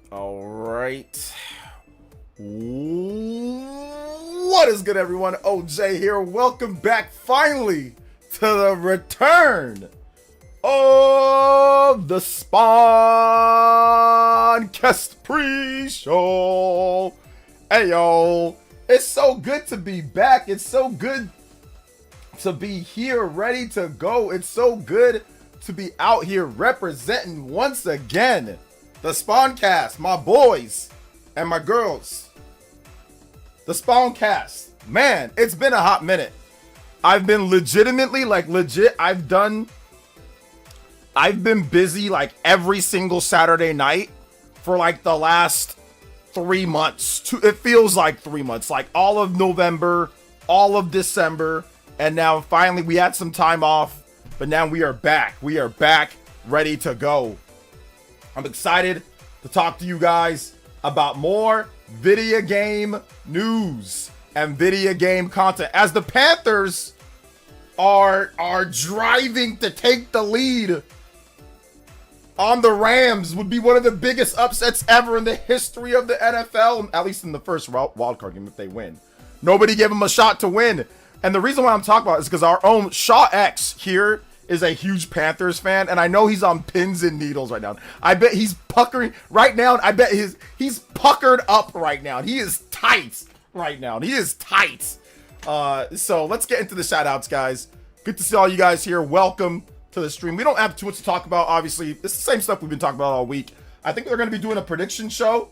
All right. What is good, everyone? OJ here. Welcome back finally to the return of the Spawncast pre-show. Hey, yo. It's so good to be back. It's so good to be here, ready to go. It's so good to be out here representing once again the Spawncast, my boys and my girls. The Spawncast. Man, it's been a hot minute. I've been legitimately, I've been busy like every single Saturday night for like the last 3 months. It feels like 3 months, like all of November, all of December, and now finally we had some time off, but now we are back. We are back, ready to go. I'm excited to talk to you guys about more video game news and video game content as the Panthers are driving to take the lead on the Rams. Would be one of the biggest upsets ever in the history of the NFL, at least in the first wildcard game if they win. Nobody gave them a shot to win. And the reason why I'm talking about it is because our own Shaw X here is a huge Panthers fan, and I know he's on pins and needles right now. I bet he's puckering right now. I bet he's puckered up right now. He is tight right now. He is tight. So let's get into the shout outs, guys. Good to see all you guys here. Welcome to the stream. We don't have too much to talk about, obviously. It's the same stuff we've been talking about all week. I think they're going to be doing a prediction show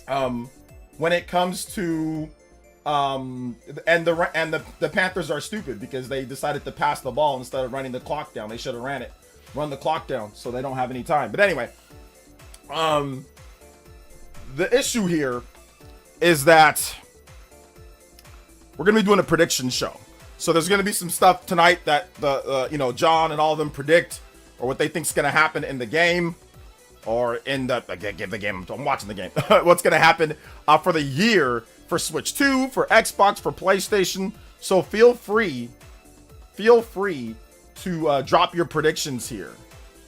when it comes to the Panthers are stupid because they decided to pass the ball instead of running the clock down. They should have run the clock down so they don't have any time. But anyway, the issue here is that we're gonna be doing a prediction show. So there's gonna be some stuff tonight that John and all of them predict, or what they think's gonna happen in the game, or in the game. I'm watching the game. What's gonna happen for the year. For Switch 2, for Xbox, for PlayStation. So feel free to drop your predictions here.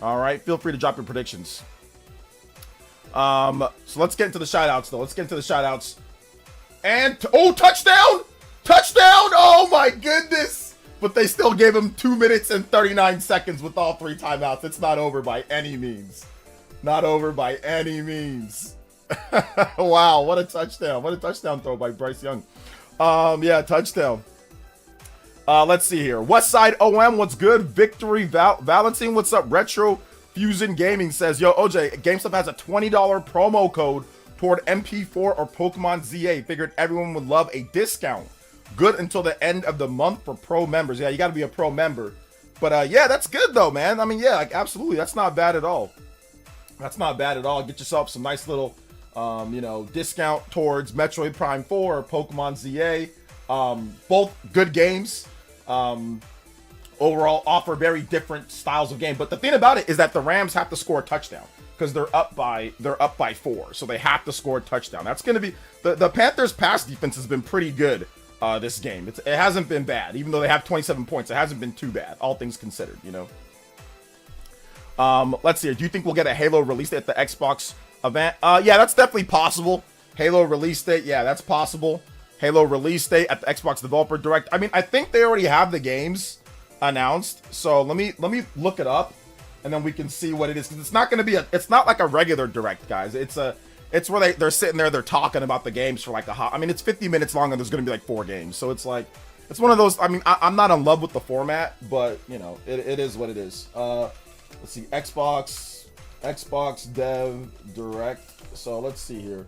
All right, feel free to drop your predictions. So let's get into the shoutouts, though. And touchdown! Oh my goodness! But they still gave him 2 minutes and 39 seconds with all 3 timeouts. It's not over by any means. Wow, what a touchdown. What a touchdown throw by Bryce Young. Yeah, touchdown. Let's see here. Westside OM, what's good? Victory Valentine, what's up? Retro Fusion Gaming says, yo, OJ, GameStop has a $20 promo code toward MP4 or Pokemon ZA. Figured everyone would love a discount. Good until the end of the month for pro members. Yeah, you got to be a pro member. But yeah, that's good though, man. I mean, yeah, like absolutely. That's not bad at all. Get yourself some nice little discount towards Metroid Prime 4 or Pokemon ZA. Both good games. Overall offer very different styles of game. But the thing about it is that the Rams have to score a touchdown because they're up by 4. So they have to score a touchdown. That's going to be the Panthers pass defense has been pretty good this game. It hasn't been bad. Even though they have 27 points, it hasn't been too bad, all things considered, Let's see. Do you think we'll get a Halo release date at the Xbox event? Yeah, that's definitely possible. Halo release date, yeah, that's possible. Halo release date at the Xbox Developer Direct. I mean, I think they already have the games announced. So let me look it up, and then we can see what it is. Because it's not going to be it's not like a regular Direct, guys. It's where they're sitting there, they're talking about the games for like it's 50 minutes long, and there's going to be like 4 games. So it's like, it's one of those. I mean, I'm not in love with the format, but it is what it is. Let's see, Xbox Dev Direct. So let's see here.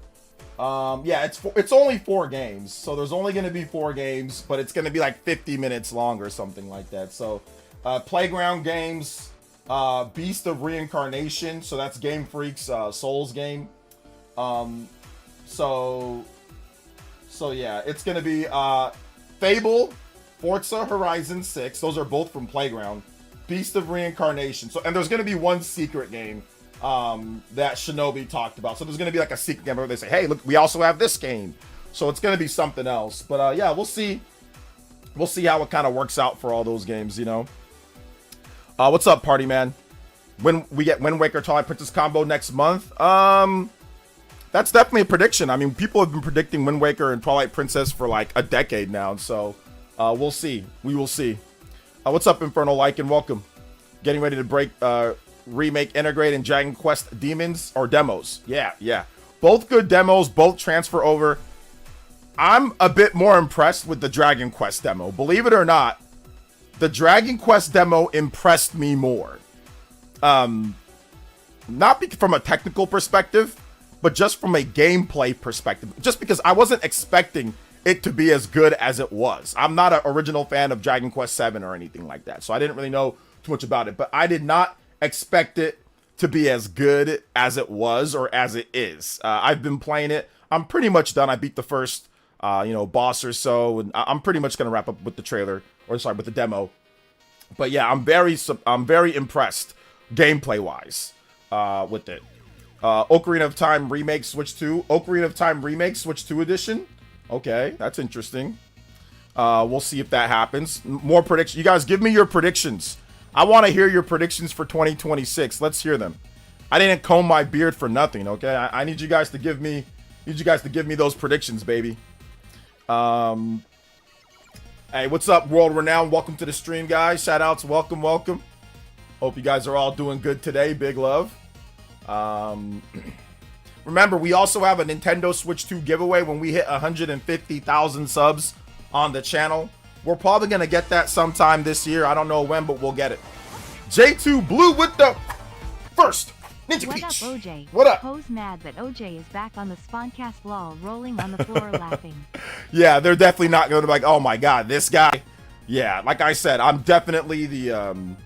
Yeah, it's only 4 games, so there's only going to be 4 games, but it's going to be like 50 minutes long or something like that. So, Playground Games, Beast of Reincarnation. So that's Game Freak's Souls game. So yeah, it's going to be Fable, Forza Horizon 6. Those are both from Playground. Beast of Reincarnation. So, and there's going to be one secret game that Shinobi talked about. So there's going to be like a secret game where they say, hey, look, we also have this game. So it's going to be something else. But yeah, we'll see. We'll see how it kind of works out for all those games, you know. What's up, party man? When we get Wind Waker Twilight Princess combo next month? That's definitely a prediction. I mean, people have been predicting Wind Waker and Twilight Princess for like a decade now, so we'll see. We will see. What's up, Infernal Like, and welcome. Getting ready to break remake, integrate, and Dragon Quest Demons or demos. Yeah. Both good demos, both transfer over. I'm a bit more impressed with the Dragon Quest demo. Believe it or not, the Dragon Quest demo impressed me more. Not from a technical perspective, but just from a gameplay perspective. Just because I wasn't expecting it to be as good as it was. I'm not an original fan of Dragon Quest 7 or anything like that, so I didn't really know too much about it. But I did not expect it to be as good as it was or as it is. I've been playing it. I'm pretty much done. I beat the first, boss or so, and I'm pretty much gonna wrap up with the trailer, or sorry, with the demo. But yeah, I'm very impressed gameplay wise with it. Ocarina of Time Remake Switch 2. Ocarina of Time Remake Switch 2 edition. Okay, that's interesting. We'll see if that happens. More predictions. You guys, give me your predictions. I want to hear your predictions for 2026. Let's hear them. I didn't comb my beard for nothing. Okay, I need you guys to give me. Those predictions, baby. Hey, what's up, World Renowned? Welcome to the stream, guys. Shout outs, welcome. Hope you guys are all doing good today. Big love. Remember, we also have a Nintendo Switch 2 giveaway when we hit 150,000 subs on the channel. We're probably going to get that sometime this year. I don't know when, but we'll get it. J2 Blue with the first Ninja What Peach. up, OJ? What up? Poe's mad that OJ is back on the Spawncast lol, rolling on the floor laughing. Yeah, they're definitely not going to be like, oh my god, this guy. Yeah, like I said, I'm definitely the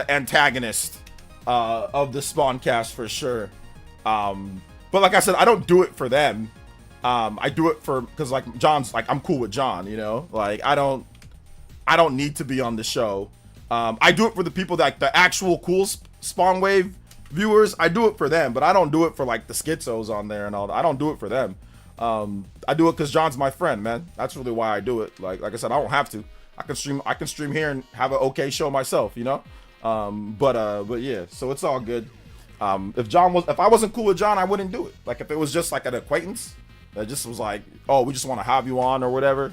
antagonist of the Spawncast for sure. But like I said, I don't do it for them. I do it because like John's like, I'm cool with John, you know, like I don't need to be on the show. I do it for the people that like the actual cool Spawn Wave viewers. I do it for them, but I don't do it for like the schizos on there and all that. I don't do it for them. I do it because John's my friend, man. That's really why I do it. Like I said, I don't have to. I can stream here and have an okay show myself, you know. But yeah, so it's all good. If I wasn't cool with John, I wouldn't do it. Like if it was just like an acquaintance that just was like, oh, we just want to have you on or whatever,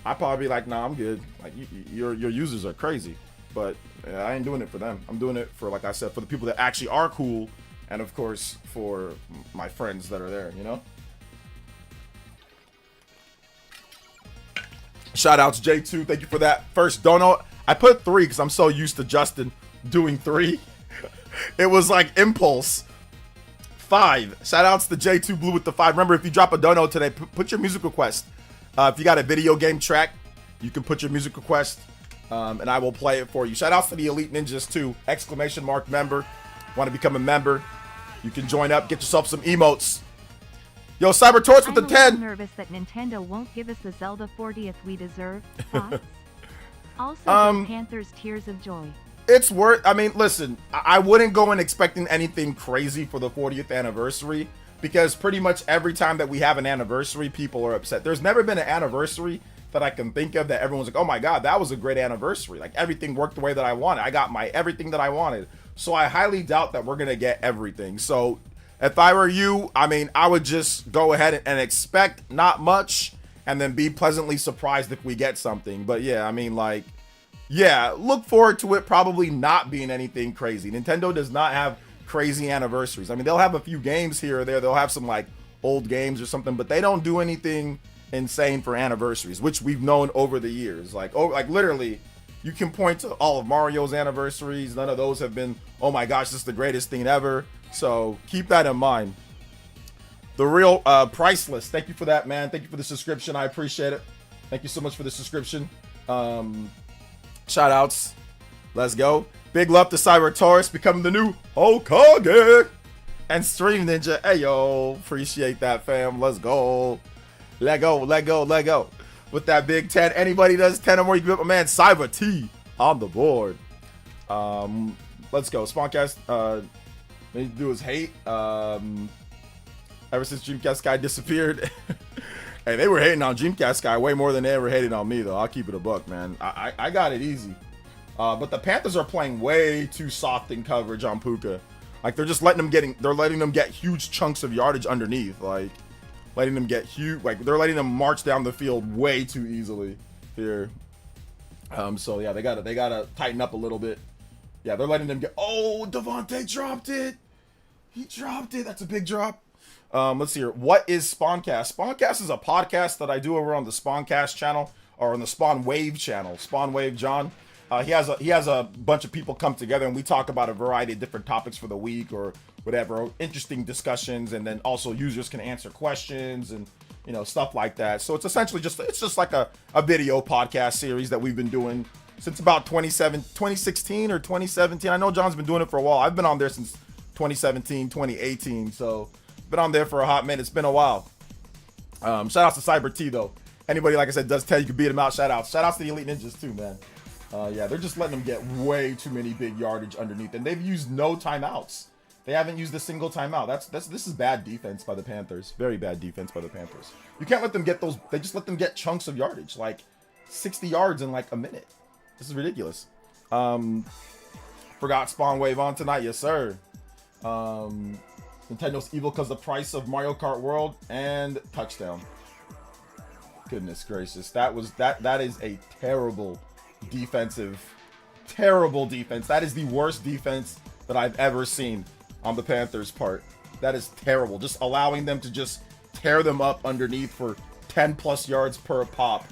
I'd probably be like, nah, I'm good. Like your users are crazy. But yeah, I ain't doing it for them. I'm doing it for, like I said, for the people that actually are cool, and of course for my friends that are there, you know. Shout out to J2. Thank you for that first donut. I put 3 because I'm so used to Justin doing 3. It was like impulse. 5. Shout outs to J2 Blue with the 5. Remember, if you drop a dono today, put your music request. If you got a video game track, you can put your music request, and I will play it for you. Shout outs to the Elite Ninjas too. ! Member. Want to become a member? You can join up. Get yourself some emotes. Yo, Cyber Torch with the 10. I'm nervous that Nintendo won't give us the Zelda 40th we deserve. Thoughts? Also, the Panthers Tears of Joy. It's worth. I mean, listen, I wouldn't go in expecting anything crazy for the 40th anniversary, because pretty much every time that we have an anniversary, people are upset. There's never been an anniversary that I can think of that everyone's like, oh my god, that was a great anniversary. Like everything worked the way that I wanted. I got my everything that I wanted. So I highly doubt that we're gonna get everything. So if I were you, I mean, I would just go ahead and expect not much, and then be pleasantly surprised if we get something. But yeah, I mean, like, yeah, look forward to it probably not being anything crazy. Nintendo does not have crazy anniversaries. I mean, they'll have a few games here or there. They'll have some like old games or something, but they don't do anything insane for anniversaries, which we've known over the years. Like literally, you can point to all of Mario's anniversaries. None of those have been, oh my gosh, this is the greatest thing ever. So keep that in mind. The real Priceless. Thank you for that, man. Thank you for the subscription. I appreciate it. Thank you so much for the subscription. Shout outs. Let's go. Big love to Cyber Taurus becoming the new Hokage. And Stream Ninja. Hey, yo. Appreciate that, fam. Let's go. Let go. With that big 10. Anybody does 10 or more, you can put my man Cyber T on the board. Let's go. Spawncast. They do his hate. Ever since Dreamcast Sky disappeared. Hey, they were hating on Dreamcast Sky way more than they ever hated on me, though. I'll keep it a buck, man. I got it easy. But the Panthers are playing way too soft in coverage on Puka. Like they're letting them get huge chunks of yardage underneath, like letting them get huge, like they're letting them march down the field way too easily here. So yeah, they gotta tighten up a little bit. Yeah, they're letting them get. Oh, Devontae dropped it. He dropped it. That's a big drop. Let's see here. What is Spawncast? Spawncast is a podcast that I do over on the Spawncast channel, or on the Spawn Wave channel. Spawn Wave John. He has a bunch of people come together and we talk about a variety of different topics for the week or whatever, interesting discussions, and then also users can answer questions and stuff like that. So it's essentially just like a video podcast series that we've been doing since about 2016 or 2017. I know John's been doing it for a while. I've been on there since 2017, 2018. So been on there for a hot minute. It's been a while. Shout out to Cyber T though. Anybody, like I said, does tell you can beat them out. Shout outs to the Elite Ninjas too, man. Yeah, they're just letting them get way too many big yardage underneath, and they've used no timeouts. They haven't used a single timeout. This is bad defense by the Panthers. Very bad defense by the Panthers. You can't let them get those. They just let them get chunks of yardage, like 60 yards in like a minute. This is ridiculous. Forgot Spawn Wave on tonight, yes sir. Nintendo's evil because the price of Mario Kart World and touchdown. Goodness gracious, that is a terrible defense. That is the worst defense that I've ever seen on the Panthers' part. That is terrible. Just allowing them to just tear them up underneath for 10 plus yards per pop.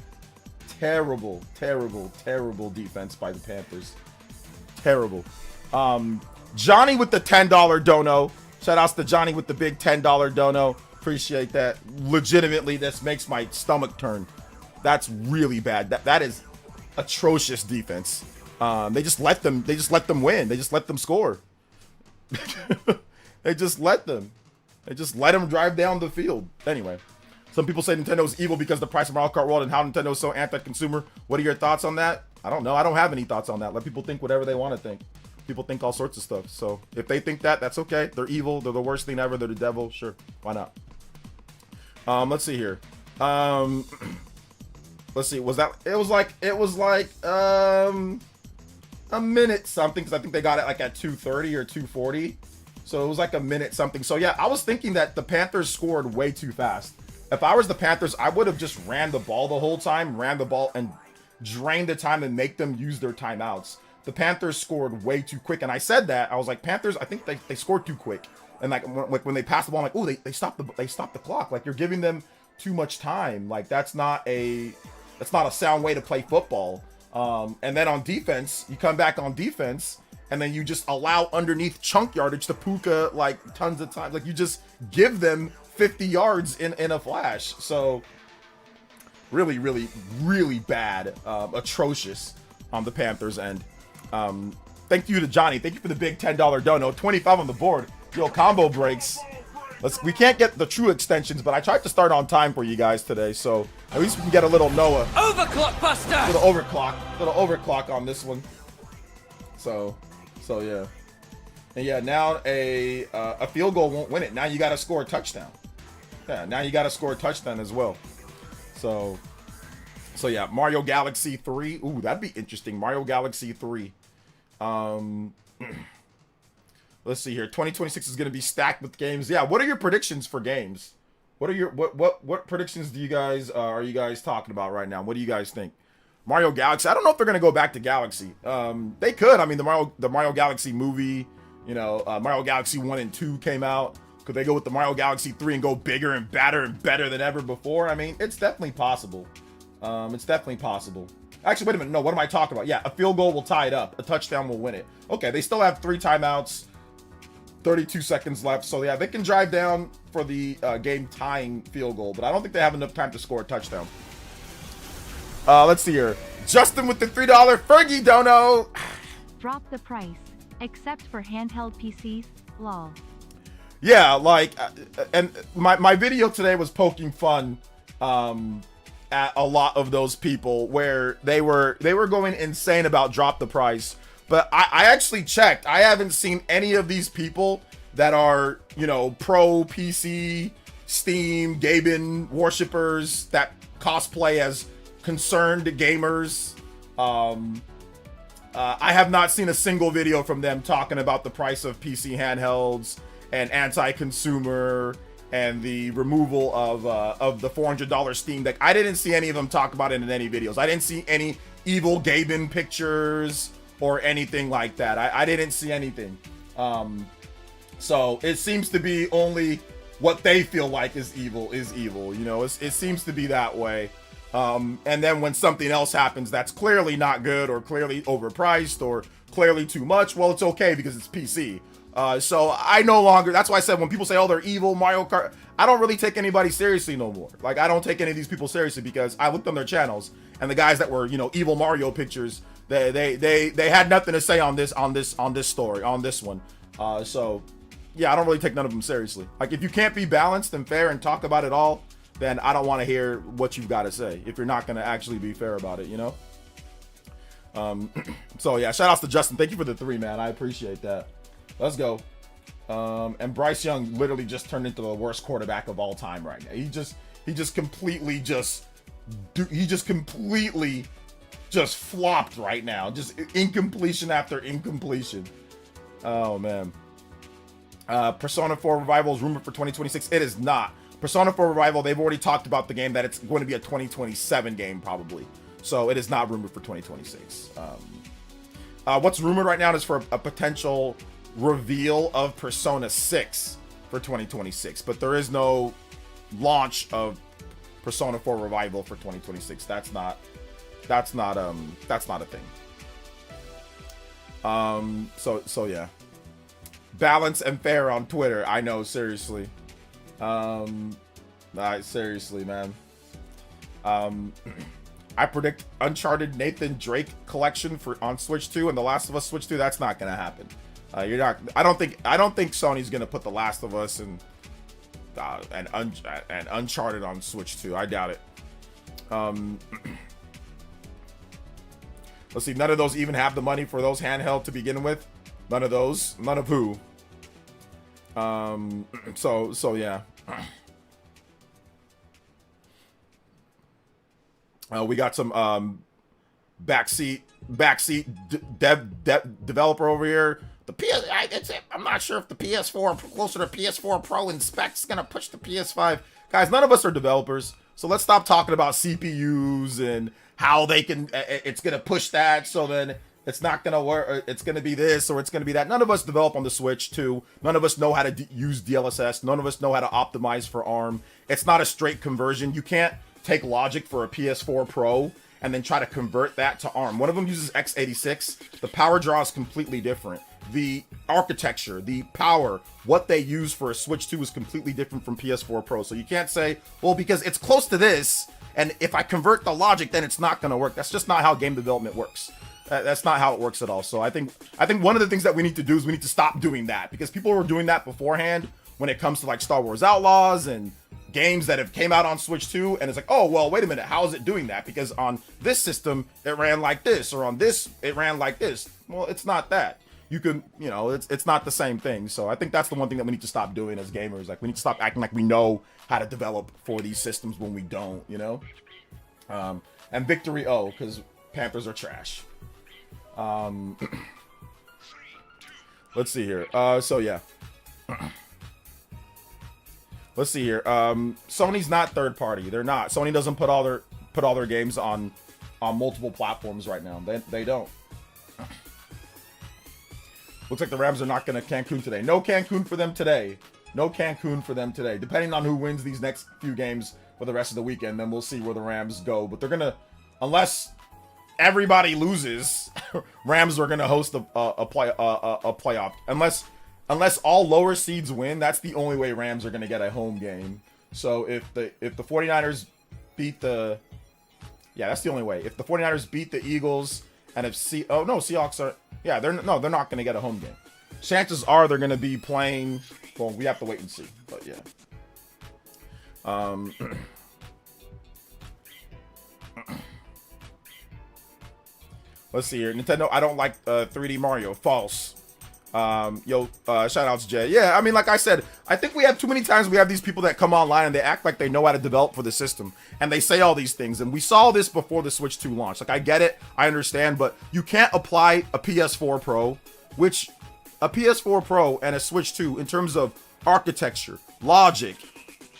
Terrible defense by the Panthers. Terrible. Johnny with the $10 dono. Shout outs to Johnny with the big $10 dono. Appreciate that. Legitimately, this makes my stomach turn. That's really bad. That is atrocious defense. They just let them win. They just let them score. They just let them drive down the field. Anyway, some people say Nintendo's evil because the price of Mario Kart World and how Nintendo is so anti-consumer. What are your thoughts on that? I don't know. I don't have any thoughts on that. Let people think whatever they want to think. People think all sorts of stuff. So if they think that, that's okay. They're evil. They're the worst thing ever. They're the devil. Sure. Why not? Let's see here. Let's see. It was like a minute something, because I think they got it like at 2:30 or 2:40. So it was like a minute something. So yeah, I was thinking that the Panthers scored way too fast. If I was the Panthers, I would have just ran the ball the whole time, ran the ball and drained the time and make them use their timeouts. The Panthers scored way too quick. And I said that. I was like, Panthers, I think they scored too quick. And like when they passed the ball, I'm like, oh, they stopped the clock. Like, you're giving them too much time. Like, that's not a sound way to play football. And then on defense, you come back on defense, and then you just allow underneath chunk yardage to Puka like tons of times. Like, you just give them 50 yards in a flash. So really, really, really bad, atrocious on the Panthers end. Thank you to Johnny. Thank you for the big $10 dono. 25 on the board. Yo, combo breaks. We can't get the true extensions, but I tried to start on time for you guys today, so at least we can get a little Noah. Overclock buster! Little overclock on this one. So yeah. And yeah, now a field goal won't win it. Now you gotta score a touchdown. Yeah, now you gotta score a touchdown as well. So yeah, Mario Galaxy 3. Ooh, that'd be interesting. Mario Galaxy 3. Let's see here. 2026 is going to be stacked with games. Yeah, what are your predictions for games? What are your what predictions do you guys are you guys talking about right now? What do you guys think? Mario Galaxy. I don't know if they're going to go back to Galaxy. They could. I mean, the Mario Galaxy movie, Mario Galaxy 1 and 2 came out. Could they go with the Mario Galaxy 3 and go bigger and badder and better than ever before? I mean, it's definitely possible. It's definitely possible. Actually, wait a minute. No, what am I talking about? Yeah, a field goal will tie it up. A touchdown will win it. Okay, they still have 3 timeouts. 32 seconds left. So yeah, they can drive down for the game tying field goal, but I don't think they have enough time to score a touchdown. Let's see here. Justin with the $3 Fergie dono. Drop the price, except for handheld PCs. Lol. Yeah, like, and my video today was poking fun at a lot of those people where they were going insane about drop the price. But I actually checked. I haven't seen any of these people that are, pro PC, Steam, Gaben worshippers that cosplay as concerned gamers, I have not seen a single video from them talking about the price of PC handhelds and anti-consumer and the removal of the $400 Steam Deck. I didn't see any of them talk about it in any videos. I didn't see any evil Gaben pictures or anything like that. I didn't see anything. So it seems to be only what they feel like is evil. You know, it seems to be that way. And then when something else happens that's clearly not good or clearly overpriced or clearly too much, well, it's okay because it's PC. So I no longer, that's why I said when people say, oh, they're evil Mario Kart, I don't really take anybody seriously no more. Like, I don't take any of these people seriously because I looked on their channels and the guys that were, you know, evil Mario pictures, they had nothing to say on this story, on this one. So yeah, I don't really take none of them seriously. Like, if you can't be balanced and fair and talk about it all, then I don't want to hear what you've got to say if you're not going to actually be fair about it, you know? So yeah, shout outs to Justin. Thank you for the 3, man. I appreciate that. Let's go. And Bryce Young literally just turned into the worst quarterback of all time right now. He just completely flopped right now. Just incompletion after incompletion. Oh man. Persona 4 Revival is rumored for 2026. It is not. Persona 4 Revival, they've already talked about the game that it's going to be a 2027 game probably. So it is not rumored for 2026. What's rumored right now is for a potential reveal of Persona 6 for 2026, but there is no launch of Persona 4 Revival for 2026. That's not a thing. So yeah. Balance and fair on Twitter. I know, seriously. Seriously, man. I predict Uncharted Nathan Drake collection on Switch 2 and The Last of Us Switch 2. That's not gonna happen. You're not. I don't think Sony's gonna put The Last of Us and Uncharted on Switch 2. I doubt it. Let's see. None of those even have the money for those handheld to begin with. None of those. None of who. So yeah. We got some backseat developer over here. I'm not sure if the PS4 closer to PS4 Pro in specs is gonna push the PS5. Guys, none of us are developers, so let's stop talking about CPUs and how they can. It's gonna push that, so then it's not gonna work. Or it's gonna be this or it's gonna be that. None of us develop on the Switch 2. None of us know how to use DLSS. None of us know how to optimize for ARM. It's not a straight conversion. You can't take logic for a PS4 Pro and then try to convert that to ARM. One of them uses x86. The power draw is completely different. The architecture, the power, what they use for a Switch 2 is completely different from PS4 Pro. So you can't say, well, because it's close to this, and if I convert the logic, then it's not going to work. That's just not how game development works. That's not how it works at all. So I think one of the things that we need to do is we need to stop doing that, because people were doing that beforehand when it comes to like Star Wars Outlaws and games that have came out on Switch 2, and it's like, oh, well, wait a minute, how is it doing that? Because on this system, it ran like this, or on this, it ran like this. Well, it's not that. You can, it's not the same thing. So I think that's the one thing that we need to stop doing as gamers. Like, we need to stop acting like we know how to develop for these systems when we don't, and victory, because Panthers are trash. Let's see here. So yeah. Let's see here. Sony's not third party. They're not. Sony doesn't put all their games on multiple platforms right now. They don't. Looks like the Rams are not going to Cancun today. No Cancun for them today. No Cancun for them today. Depending on who wins these next few games for the rest of the weekend, then we'll see where the Rams go. But they're going to, unless everybody loses, Rams are going to host a playoff. Unless all lower seeds win, that's the only way Rams are going to get a home game. So if the 49ers beat the... Yeah, that's the only way. If the 49ers beat the Eagles, and if Seahawks are... Yeah, they're not going to get a home game. Chances are they're going to be playing... Well, we have to wait and see, but yeah. Let's see here. Nintendo, I don't like 3D Mario. False. Shout outs Jay. Yeah, I mean, like I said, I think we have too many times we have these people that come online and they act like they know how to develop for the system and they say all these things, and we saw this before the Switch 2 launch. Like, I get it, I understand, but you can't apply a PS4 Pro, which a PS4 Pro and a Switch 2 in terms of architecture, logic,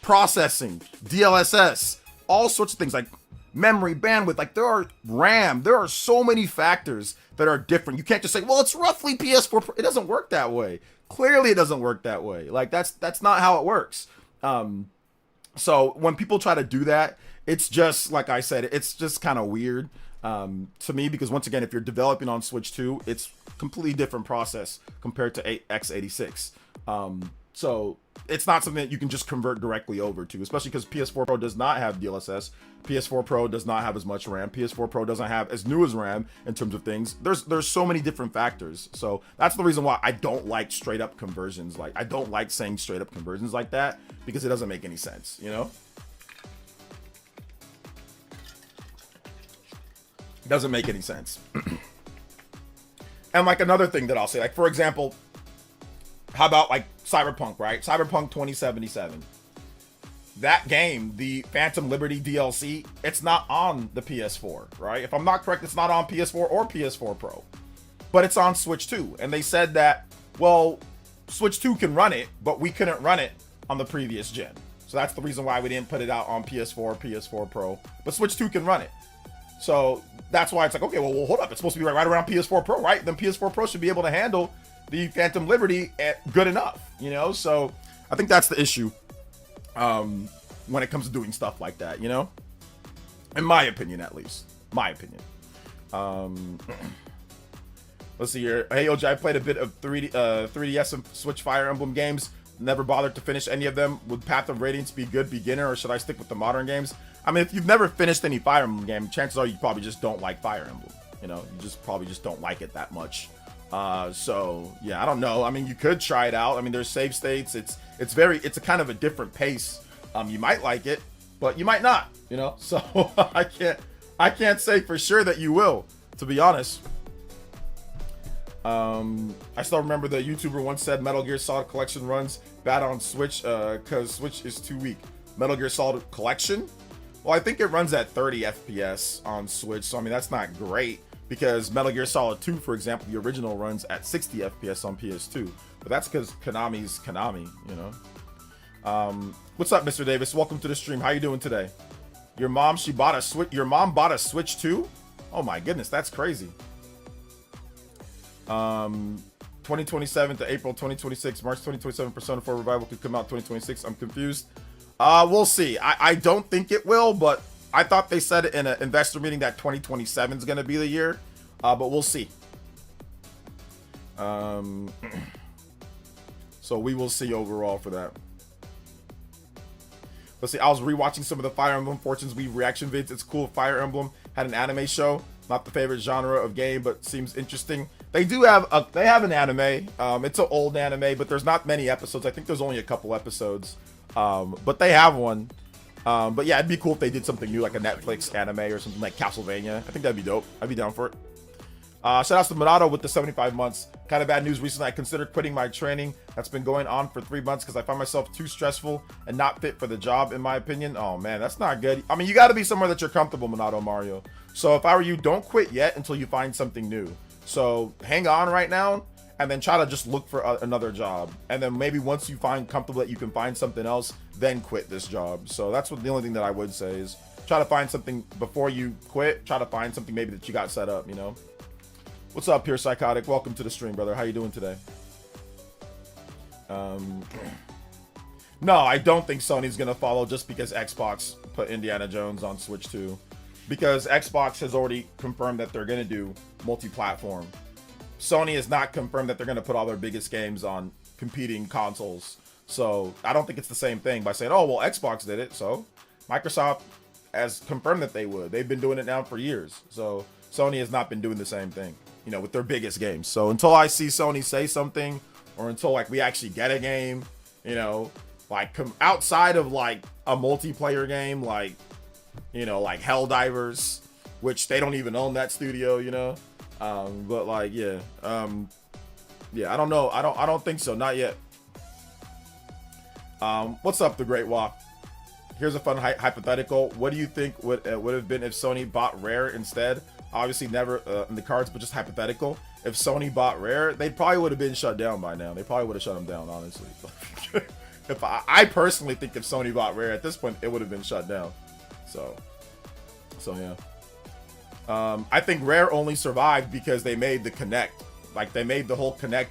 processing, DLSS, all sorts of things like memory, bandwidth, like there are so many factors that are different. You can't just say, well, it's roughly PS4 Pro. It doesn't work that way. Clearly it doesn't work that way. Like that's not how it works. So when people try to do that, it's just, like I said, it's just kind of weird to me, because once again, if you're developing on Switch 2, it's completely different process compared to x86. So it's not something that you can just convert directly over to, especially because PS4 Pro does not have DLSS. PS4 Pro does not have as much RAM. PS4 Pro doesn't have as new as RAM in terms of things. There's so many different factors. So that's the reason why I don't like straight up conversions. Like, I don't like saying straight up conversions like that, because it doesn't make any sense, you know? It doesn't make any sense. And like another thing that I'll say, like, for example, how about like Cyberpunk, right? Cyberpunk 2077. That game, the Phantom Liberty DLC, it's not on the PS4, right? If I'm not correct, it's not on PS4 or PS4 Pro, but it's on Switch 2. And they said that, well, Switch 2 can run it, but we couldn't run it on the previous gen. So that's the reason why we didn't put it out on PS4, PS4 Pro, but Switch 2 can run it. So that's why it's like, okay, well, hold up. It's supposed to be right around PS4 Pro, right? Then PS4 Pro should be able to handle the Phantom Liberty good enough, you know? So I think that's the issue when it comes to doing stuff like that, you know? In my opinion, at least. My opinion. Let's see here. Hey, OJ, I played a bit of 3DS and Switch Fire Emblem games. Never bothered to finish any of them. Would Path of Radiance be good beginner, or should I stick with the modern games? I mean, if you've never finished any Fire Emblem game, chances are you probably just don't like Fire Emblem. You know, you just probably just don't like it that much. So yeah, I don't know. I mean, you could try it out. I mean, there's save states. It's a kind of a different pace. You might like it, but you might not, you know? So I can't say for sure that you will, to be honest. I still remember the YouTuber once said Metal Gear Solid Collection runs bad on Switch, cause Switch is too weak. Metal Gear Solid Collection? Well, I think it runs at 30 FPS on Switch. So I mean, that's not great, because Metal Gear Solid 2, for example, the original runs at 60 FPS on PS2. But that's because Konami's Konami, you know? What's up, Mr. Davis? Welcome to the stream. How you doing today? Your mom bought a Switch too? Oh my goodness, that's crazy. 2027 to April 2026, March 2027, Persona 4 Revival could come out 2026. I'm confused. We'll see. I don't think it will, but I thought they said in an investor meeting that 2027 is going to be the year, but we'll see. So we will see overall for that. Let's see. I was rewatching some of the Fire Emblem Fortunes Weave reaction vids. It's cool. Fire Emblem had an anime show. Not the favorite genre of game, but seems interesting. They do have an anime. It's an old anime, but there's not many episodes. I think there's only a couple episodes. But they have one. But yeah, it'd be cool if they did something new, like a Netflix anime or something like Castlevania. I think that'd be dope. I'd be down for it. Shout out to Minato with the 75 months. Kind of bad news recently. I considered quitting my training that's been going on for 3 months because I find myself too stressful and not fit for the job, in my opinion. Oh man, that's not good. I mean, you got to be somewhere that you're comfortable, Minato Mario. So if I were you, don't quit yet until you find something new. So hang on right now and then try to just look for another job. And then maybe once you find comfortable that you can find something else, then quit this job. So that's what the only thing that I would say is try to find something before you quit. Try to find something maybe that you got set up, you know? What's up, Pure Psychotic? Welcome to the stream, brother. How you doing today? No, I don't think Sony's gonna follow just because Xbox put Indiana Jones on Switch 2. Because Xbox has already confirmed that they're gonna do multi-platform. Sony has not confirmed that they're gonna put all their biggest games on competing consoles. So I don't think it's the same thing by saying, oh, well, Xbox did it. So Microsoft has confirmed that they would. They've been doing it now for years. So Sony has not been doing the same thing, you know, with their biggest games. So until I see Sony say something, or until like we actually get a game, you know, like outside of like a multiplayer game, like, you know, like Helldivers, which they don't even own that studio, you know. But like, yeah, Yeah, I don't know. I don't think so. Not yet. What's up, the Great Walk? Here's a fun hypothetical. What do you think would have been if Sony bought Rare instead? Obviously, never in the cards, but just hypothetical. If Sony bought Rare, they probably would have been shut down by now. They probably would have shut them down, honestly. If I personally think if Sony bought Rare at this point, it would have been shut down. So yeah. I think Rare only survived because they made the Kinect. Like, they made the whole Kinect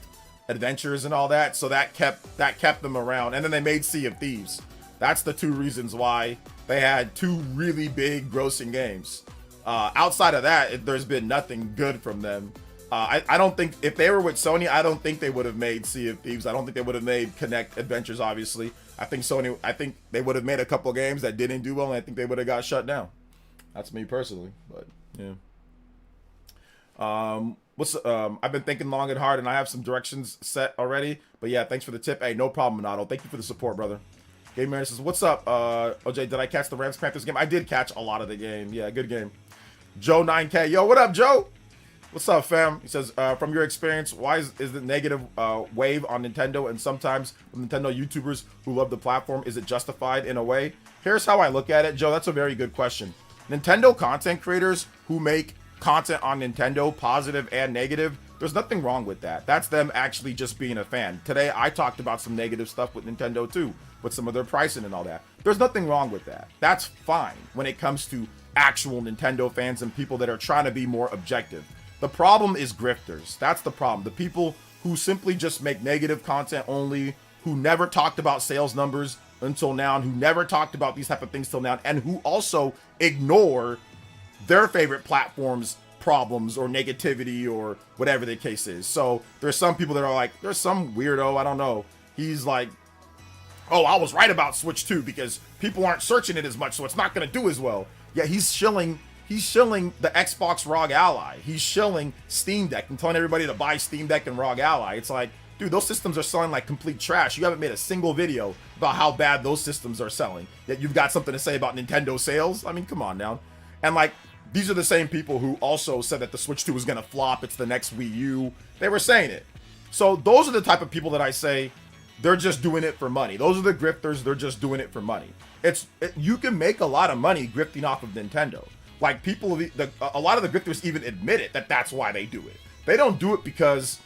adventures and all that, so that kept them around. And then they made Sea of Thieves. That's the two reasons why they had two really big grossing games. Outside of that, there's been nothing good from them. I don't think, if they were with Sony, I don't think they would have made Sea of Thieves. I don't think they would have made Kinect Adventures, obviously. I think they would have made a couple games that didn't do well, and I think they would have got shut down. That's me personally, but yeah. I've been thinking long and hard, and I have some directions set already. But yeah, thanks for the tip. Hey, no problem, Minato. Thank you for the support, brother. Game Mary says, what's up, OJ? Did I catch the Rams Panthers game? I did catch a lot of the game. Yeah, good game. Joe 9K. Yo, what up, Joe? What's up, fam? He says, from your experience, why is the negative wave on Nintendo and sometimes from Nintendo YouTubers who love the platform, is it justified in a way? Here's how I look at it, Joe. That's a very good question. Nintendo content creators who make content on Nintendo, positive and negative, there's nothing wrong with that. That's them actually just being a fan. Today, I talked about some negative stuff with Nintendo too, with some of their pricing and all that. There's nothing wrong with that. That's fine when it comes to actual Nintendo fans and people that are trying to be more objective. The problem is grifters. That's the problem. The people who simply just make negative content only, who never talked about sales numbers until now, and who never talked about these type of things till now, and who also ignore their favorite platforms problems or negativity or whatever the case is. So there's some people that are like, there's some weirdo, I don't know, he's like, oh, I was right about Switch 2 because people aren't searching it as much, so it's not going to do as well. Yeah, he's shilling the Xbox ROG Ally. He's shilling Steam Deck and telling everybody to buy Steam Deck and ROG Ally. It's like, dude, those systems are selling like complete trash. You haven't made a single video about how bad those systems are selling, yet you've got something to say about Nintendo sales. I mean, come on now. And like, these are the same people who also said that the Switch 2 was going to flop. It's the next Wii U. They were saying it. So those are the type of people that I say, they're just doing it for money. Those are the grifters. They're just doing it for money. You can make a lot of money grifting off of Nintendo. Like, people, a lot of the grifters even admit it, that's why they do it. They don't do it because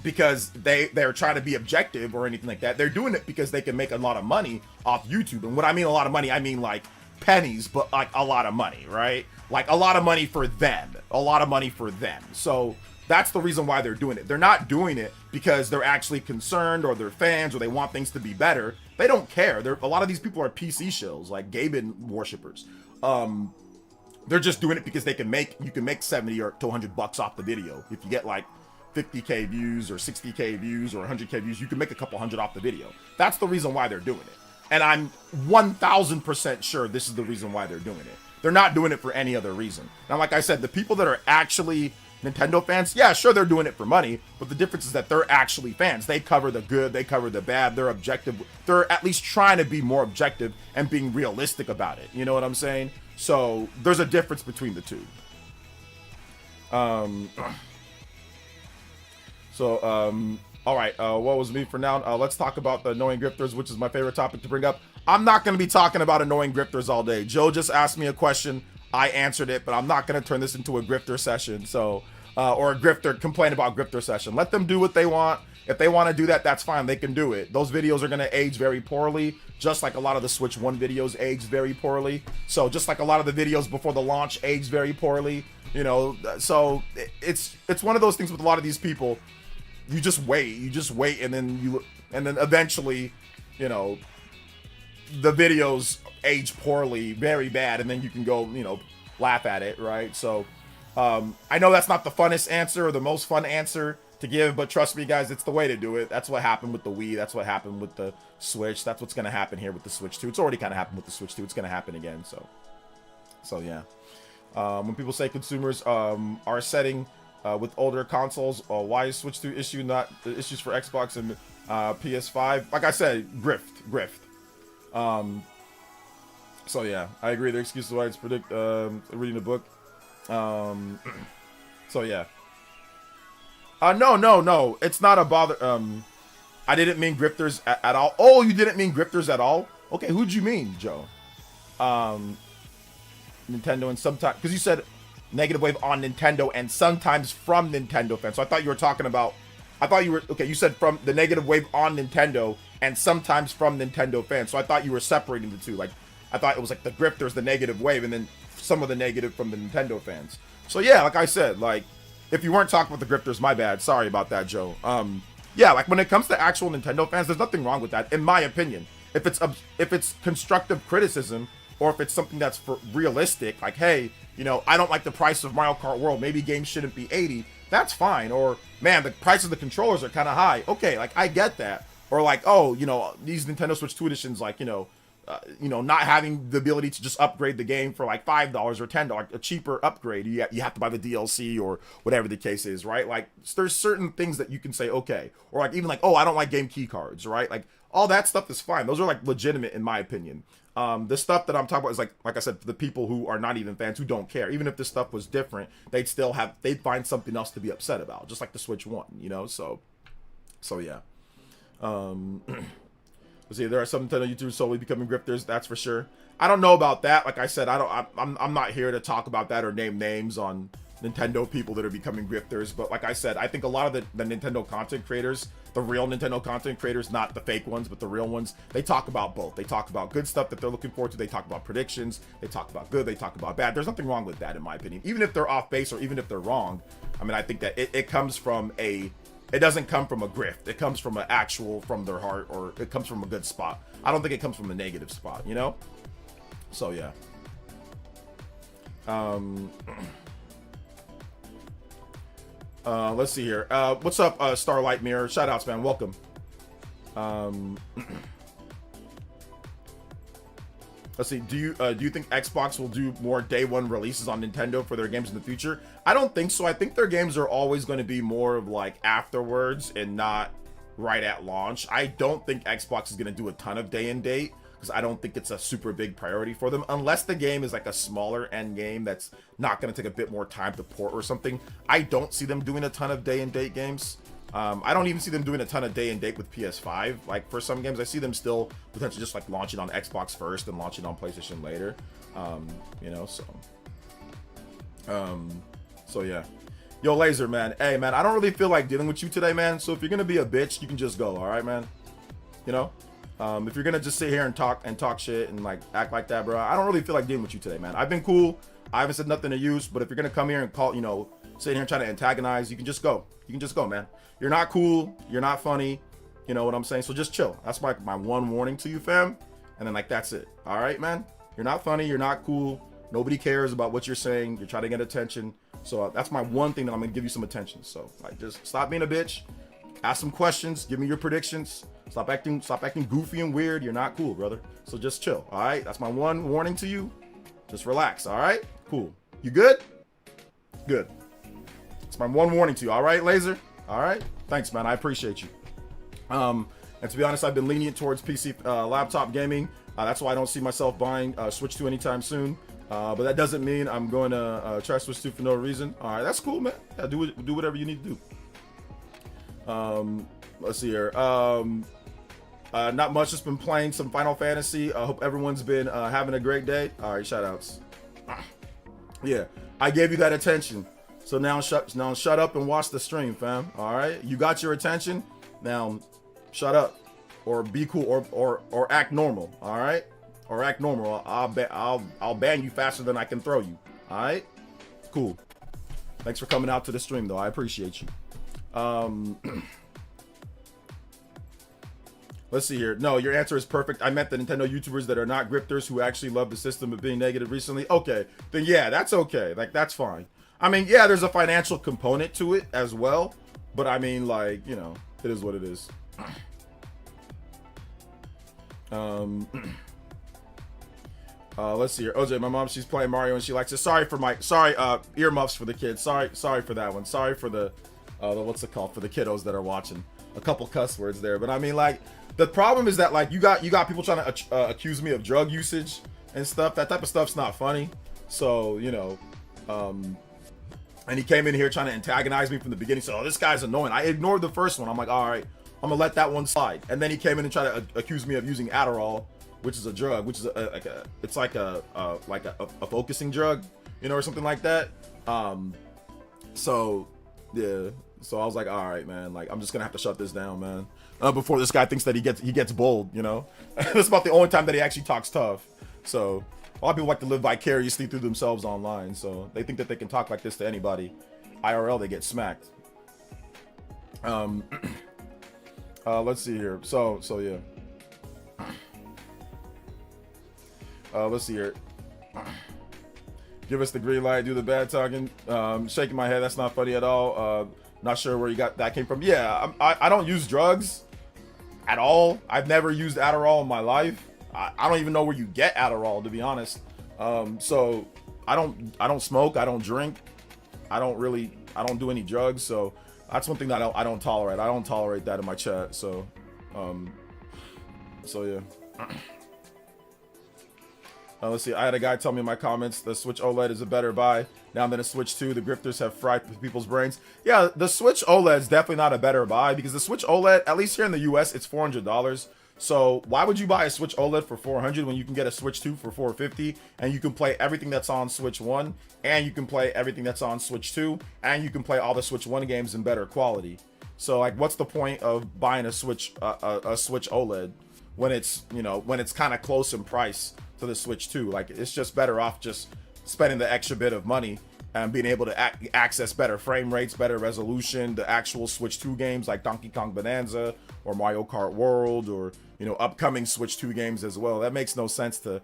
they're trying to be objective or anything like that. They're doing it because they can make a lot of money off YouTube. And when I mean a lot of money, I mean like pennies, but like a lot of money, right? Like a lot of money for them. A lot of money for them. So that's the reason why they're doing it. They're not doing it because they're actually concerned or they're fans or they want things to be better. They don't care. A lot of these people are PC shills, like Gaben worshippers. They're just doing it because you can make 70 or to $100 off the video. If you get like 50K views or 60K views or 100K views, you can make a couple hundred off the video. That's the reason why they're doing it. And I'm 1000% sure this is the reason why they're doing it. They're not doing it for any other reason. Now, like I said, the people that are actually Nintendo fans, yeah, sure, they're doing it for money, but the difference is that they're actually fans. They cover the good, they cover the bad, they're objective. They're at least trying to be more objective and being realistic about it. You know what I'm saying? So there's a difference between the two. All right, what was me for now? Let's talk about the annoying grifters, which is my favorite topic to bring up. I'm not going to be talking about annoying grifters all day. Joe just asked me a question. I answered it, but I'm not going to turn this into a grifter session. So, or a grifter complain about grifter session. Let them do what they want. If they want to do that, that's fine. They can do it. Those videos are going to age very poorly, just like a lot of the Switch 1 videos aged very poorly. So just like a lot of the videos before the launch aged very poorly, you know. So it's one of those things with a lot of these people. You just wait, and then eventually, you know, the videos age poorly, very bad, and then you can go, you know, laugh at it, right? So I know that's not the funnest answer or the most fun answer to give, but trust me, guys, it's the way to do it. That's what happened with the Wii. That's what happened with the Switch. That's what's going to happen here with the Switch 2. It's already kind of happened with the Switch 2. It's going to happen again. So yeah. When people say consumers are setting with older consoles, why is Switch 2 issue not the issues for Xbox and PS5? Like I said, grift. So yeah, I agree. The excuses why it's reading the book. So yeah. No. It's not a bother. I didn't mean grifters at all. Oh, you didn't mean grifters at all? Okay, who'd you mean, Joe? Nintendo and sometimes, because you said negative wave on Nintendo and sometimes from Nintendo fans. So I thought you were talking about, okay, you said from the negative wave on Nintendo and sometimes from Nintendo fans. So I thought you were separating the two. Like, I thought it was like the grifters, the negative wave, and then some of the negative from the Nintendo fans. So yeah, like I said, like, if you weren't talking about the grifters, my bad. Sorry about that, Joe. Yeah, like when it comes to actual Nintendo fans, there's nothing wrong with that, in my opinion. If it's constructive criticism, or if it's something that's for realistic, like, hey, you know, I don't like the price of Mario Kart World, maybe games shouldn't be 80, that's fine. Or, man, the price of the controllers are kind of high. Okay, like, I get that. Or like, oh, you know, these Nintendo Switch 2 editions, like, you know, not having the ability to just upgrade the game for like $5 or $10, a cheaper upgrade. You have to buy the DLC or whatever the case is, right? Like, there's certain things that you can say, okay. Or like, even like, oh, I don't like game key cards, right? Like, all that stuff is fine. Those are like legitimate in my opinion. The stuff that I'm talking about is like I said, for the people who are not even fans, who don't care. Even if this stuff was different, they'd find something else to be upset about, just like the Switch 1, you know? So yeah. Let's see, there are some Nintendo YouTubers solely becoming grifters, that's for sure. I don't know about that. Like I said, I'm not here to talk about that or name names on Nintendo people that are becoming grifters. But like I said, I think a lot of the Nintendo content creators, the real Nintendo content creators, not the fake ones, but the real ones, they talk about both. They talk about good stuff that they're looking forward to. They talk about predictions. They talk about good. They talk about bad. There's nothing wrong with that, in my opinion. Even if they're off base or even if they're wrong, I mean, I think that it comes from it doesn't come from a grift. It comes from from their heart, or it comes from a good spot. I don't think it comes from a negative spot, you know? So yeah. Let's see here. What's up, Starlight Mirror? Shout outs, man. Welcome. Let's see. Do you think Xbox will do more day one releases on Nintendo for their games in the future? I don't think so. I think their games are always going to be more of like afterwards and not right at launch. I don't think Xbox is going to do a ton of day and date, because I don't think it's a super big priority for them, unless the game is like a smaller end game that's not going to take a bit more time to port or something. I don't see them doing a ton of day and date games. I don't even see them doing a ton of day and date with PS5. Like, for some games, I see them still potentially just like launching on Xbox first and launching on PlayStation later. You know, so yeah. Yo, Laser, man. Hey, man, I don't really feel like dealing with you today, man. So if you're gonna be a bitch, you can just go. All right, man. You know. If you're gonna just sit here and talk shit and like act like that, bro, I don't really feel like dealing with you today, man. I've been cool. I haven't said nothing to you, but if you're gonna come here and call, you know, sit here and try to antagonize, you can just go. You can just go, man. You're not cool. You're not funny. You know what I'm saying? So just chill. That's my one warning to you, fam. And then like that's it. All right, man. You're not funny. You're not cool. Nobody cares about what you're saying. You're trying to get attention. So that's my one thing that I'm gonna give you some attention. So like, just stop being a bitch. Ask some questions. Give me your predictions. Stop acting goofy and weird. You're not cool, brother. So just chill. All right. That's my one warning to you. Just relax. All right. Cool. You good? Good. It's my one warning to you. All right, Laser. All right. Thanks, man. I appreciate you. And to be honest, I've been lenient towards PC laptop gaming. That's why I don't see myself buying Switch 2 anytime soon. But that doesn't mean I'm going to try Switch 2 for no reason. All right. That's cool, man. Yeah, do whatever you need to do. Let's see here. Not much. Just been playing some Final Fantasy. I hope everyone's been having a great day. All right, shout outs. Yeah, I gave you that attention. So now shut up and watch the stream, fam. All right, you got your attention. Now shut up, or be cool, or act normal. All right, or act normal. I'll ban you faster than I can throw you. All right, cool. Thanks for coming out to the stream, though. I appreciate you. Let's see here. No, your answer is perfect. I meant the Nintendo YouTubers that are not grifters who actually love the system of being negative recently. Okay, then yeah, that's okay. Like, that's fine. I mean, yeah, there's a financial component to it as well, but I mean, like, you know, it is what it is. Let's see here. OJ, my mom, she's playing Mario and she likes it. Sorry, earmuffs for the kids. Sorry for that one. Sorry for the what's it called, for the kiddos that are watching. A couple cuss words there, but I mean, like, the problem is that, like, you got people trying to accuse me of drug usage and stuff. That type of stuff's not funny. So, you know, And he came in here trying to antagonize me from the beginning. So, oh, this guy's annoying. I ignored the first one. I'm like, all right, I'm gonna let that one slide. And then he came in and tried to accuse me of using Adderall, which is a drug, which is like a focusing drug, you know, or something like that. So yeah. So I was like, all right, man, like, I'm just gonna have to shut this down, man. Before this guy thinks that he gets bold, you know. That's about the only time that he actually talks tough. So a lot of people like to live vicariously through themselves online, so they think that they can talk like this to anybody. IRL, they get smacked. Let's see here. So yeah. Let's see here. Give us the green light. Do the bad talking. Shaking my head. That's not funny at all. Not sure where you got that came from. Yeah, I don't use drugs at all. I've never used Adderall in my life. I don't even know where you get Adderall, to be honest. So I don't smoke. I don't drink. I don't do any drugs. So that's one thing that I don't tolerate. I don't tolerate that in my chat. So yeah. Let's see. I had a guy tell me in my comments the Switch OLED is a better buy now than a Switch 2. The grifters have fried people's brains. Yeah, the Switch OLED is definitely not a better buy because the Switch OLED, at least here in the US, it's $400. So why would you buy a Switch OLED for $400 when you can get a Switch 2 for $450 and you can play everything that's on Switch 1 and you can play everything that's on Switch 2 and you can play all the Switch 1 games in better quality? So like, what's the point of buying a Switch OLED when it's, you know, when it's kind of close in price to the Switch 2? Like, it's just better off just spending the extra bit of money and being able to access better frame rates, better resolution, the actual Switch 2 games like Donkey Kong Bonanza or Mario Kart World, or, you know, upcoming Switch 2 games as well. That makes no sense to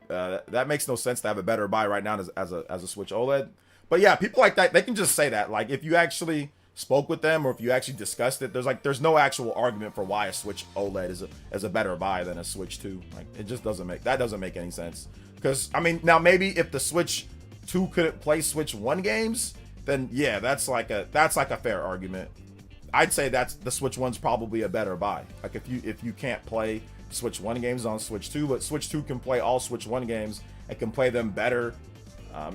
have a better buy right now as a Switch OLED. But yeah, people like that, they can just say that. Like, if you actually spoke with them or if you actually discussed it, there's no actual argument for why a Switch OLED is a better buy than a Switch 2. Like, it just doesn't make any sense. Because I mean, now maybe if the Switch 2 couldn't play Switch 1 games, then yeah, that's like a fair argument. I'd say that's the Switch 1's probably a better buy. Like, if you can't play Switch 1 games on Switch 2, but Switch 2 can play all Switch 1 games and can play them better,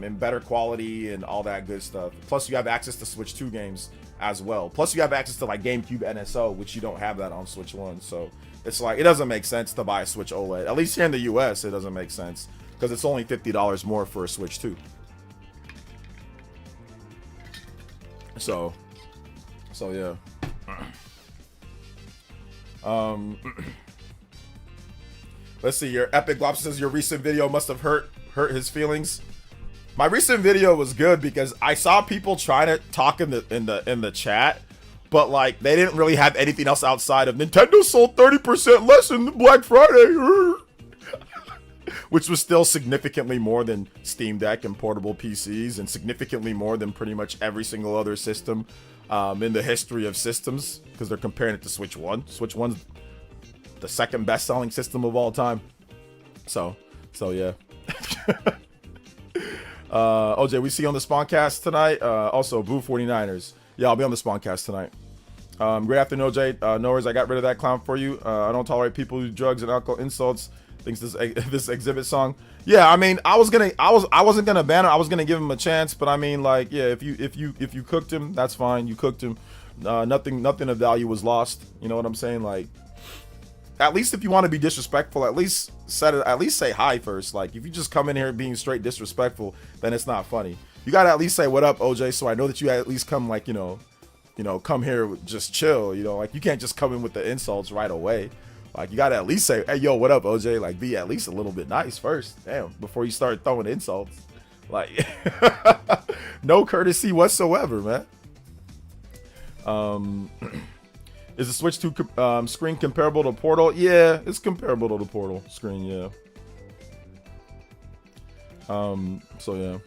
in better quality and all that good stuff. Plus you have access to Switch 2 games as well. Plus you have access to like GameCube NSO, which you don't have that on Switch 1. So it's like, it doesn't make sense to buy a Switch OLED. At least here in the US, it doesn't make sense because it's only $50 more for a Switch 2. So yeah. Let's see. Your Epic Lobster says your recent video must have hurt his feelings. My recent video was good because I saw people trying to talk in the chat, but like they didn't really have anything else outside of Nintendo sold 30% less in Black Friday, which was still significantly more than Steam Deck and portable PCs, and significantly more than pretty much every single other system in the history of systems, because they're comparing it to Switch 1. Switch 1's the second best-selling system of all time. So yeah. OJ, we see you on the Spawncast tonight. Also, Boo 49ers. Yeah, I'll be on the Spawncast tonight. Great afternoon, OJ. No worries, I got rid of that clown for you. I don't tolerate people who do drugs and alcohol insults. Thinks this exhibit song. Yeah, I mean, I wasn't gonna ban him. I was gonna give him a chance, but I mean, like, yeah, if you cooked him, that's fine. You cooked him. Nothing of value was lost. You know what I'm saying? Like, at least if you want to be disrespectful, at least say hi first. Like, if you just come in here being straight disrespectful, then it's not funny. You gotta at least say what up, OJ, so I know that you at least come, like, you know, come here with just chill. You know, like, you can't just come in with the insults right away. Like, you gotta at least say, hey, yo, what up, OJ? Like, be at least a little bit nice first, damn, before you start throwing insults. Like, no courtesy whatsoever, man. Is the Switch 2 screen comparable to Portal? Yeah, it's comparable to the Portal screen, yeah. So yeah.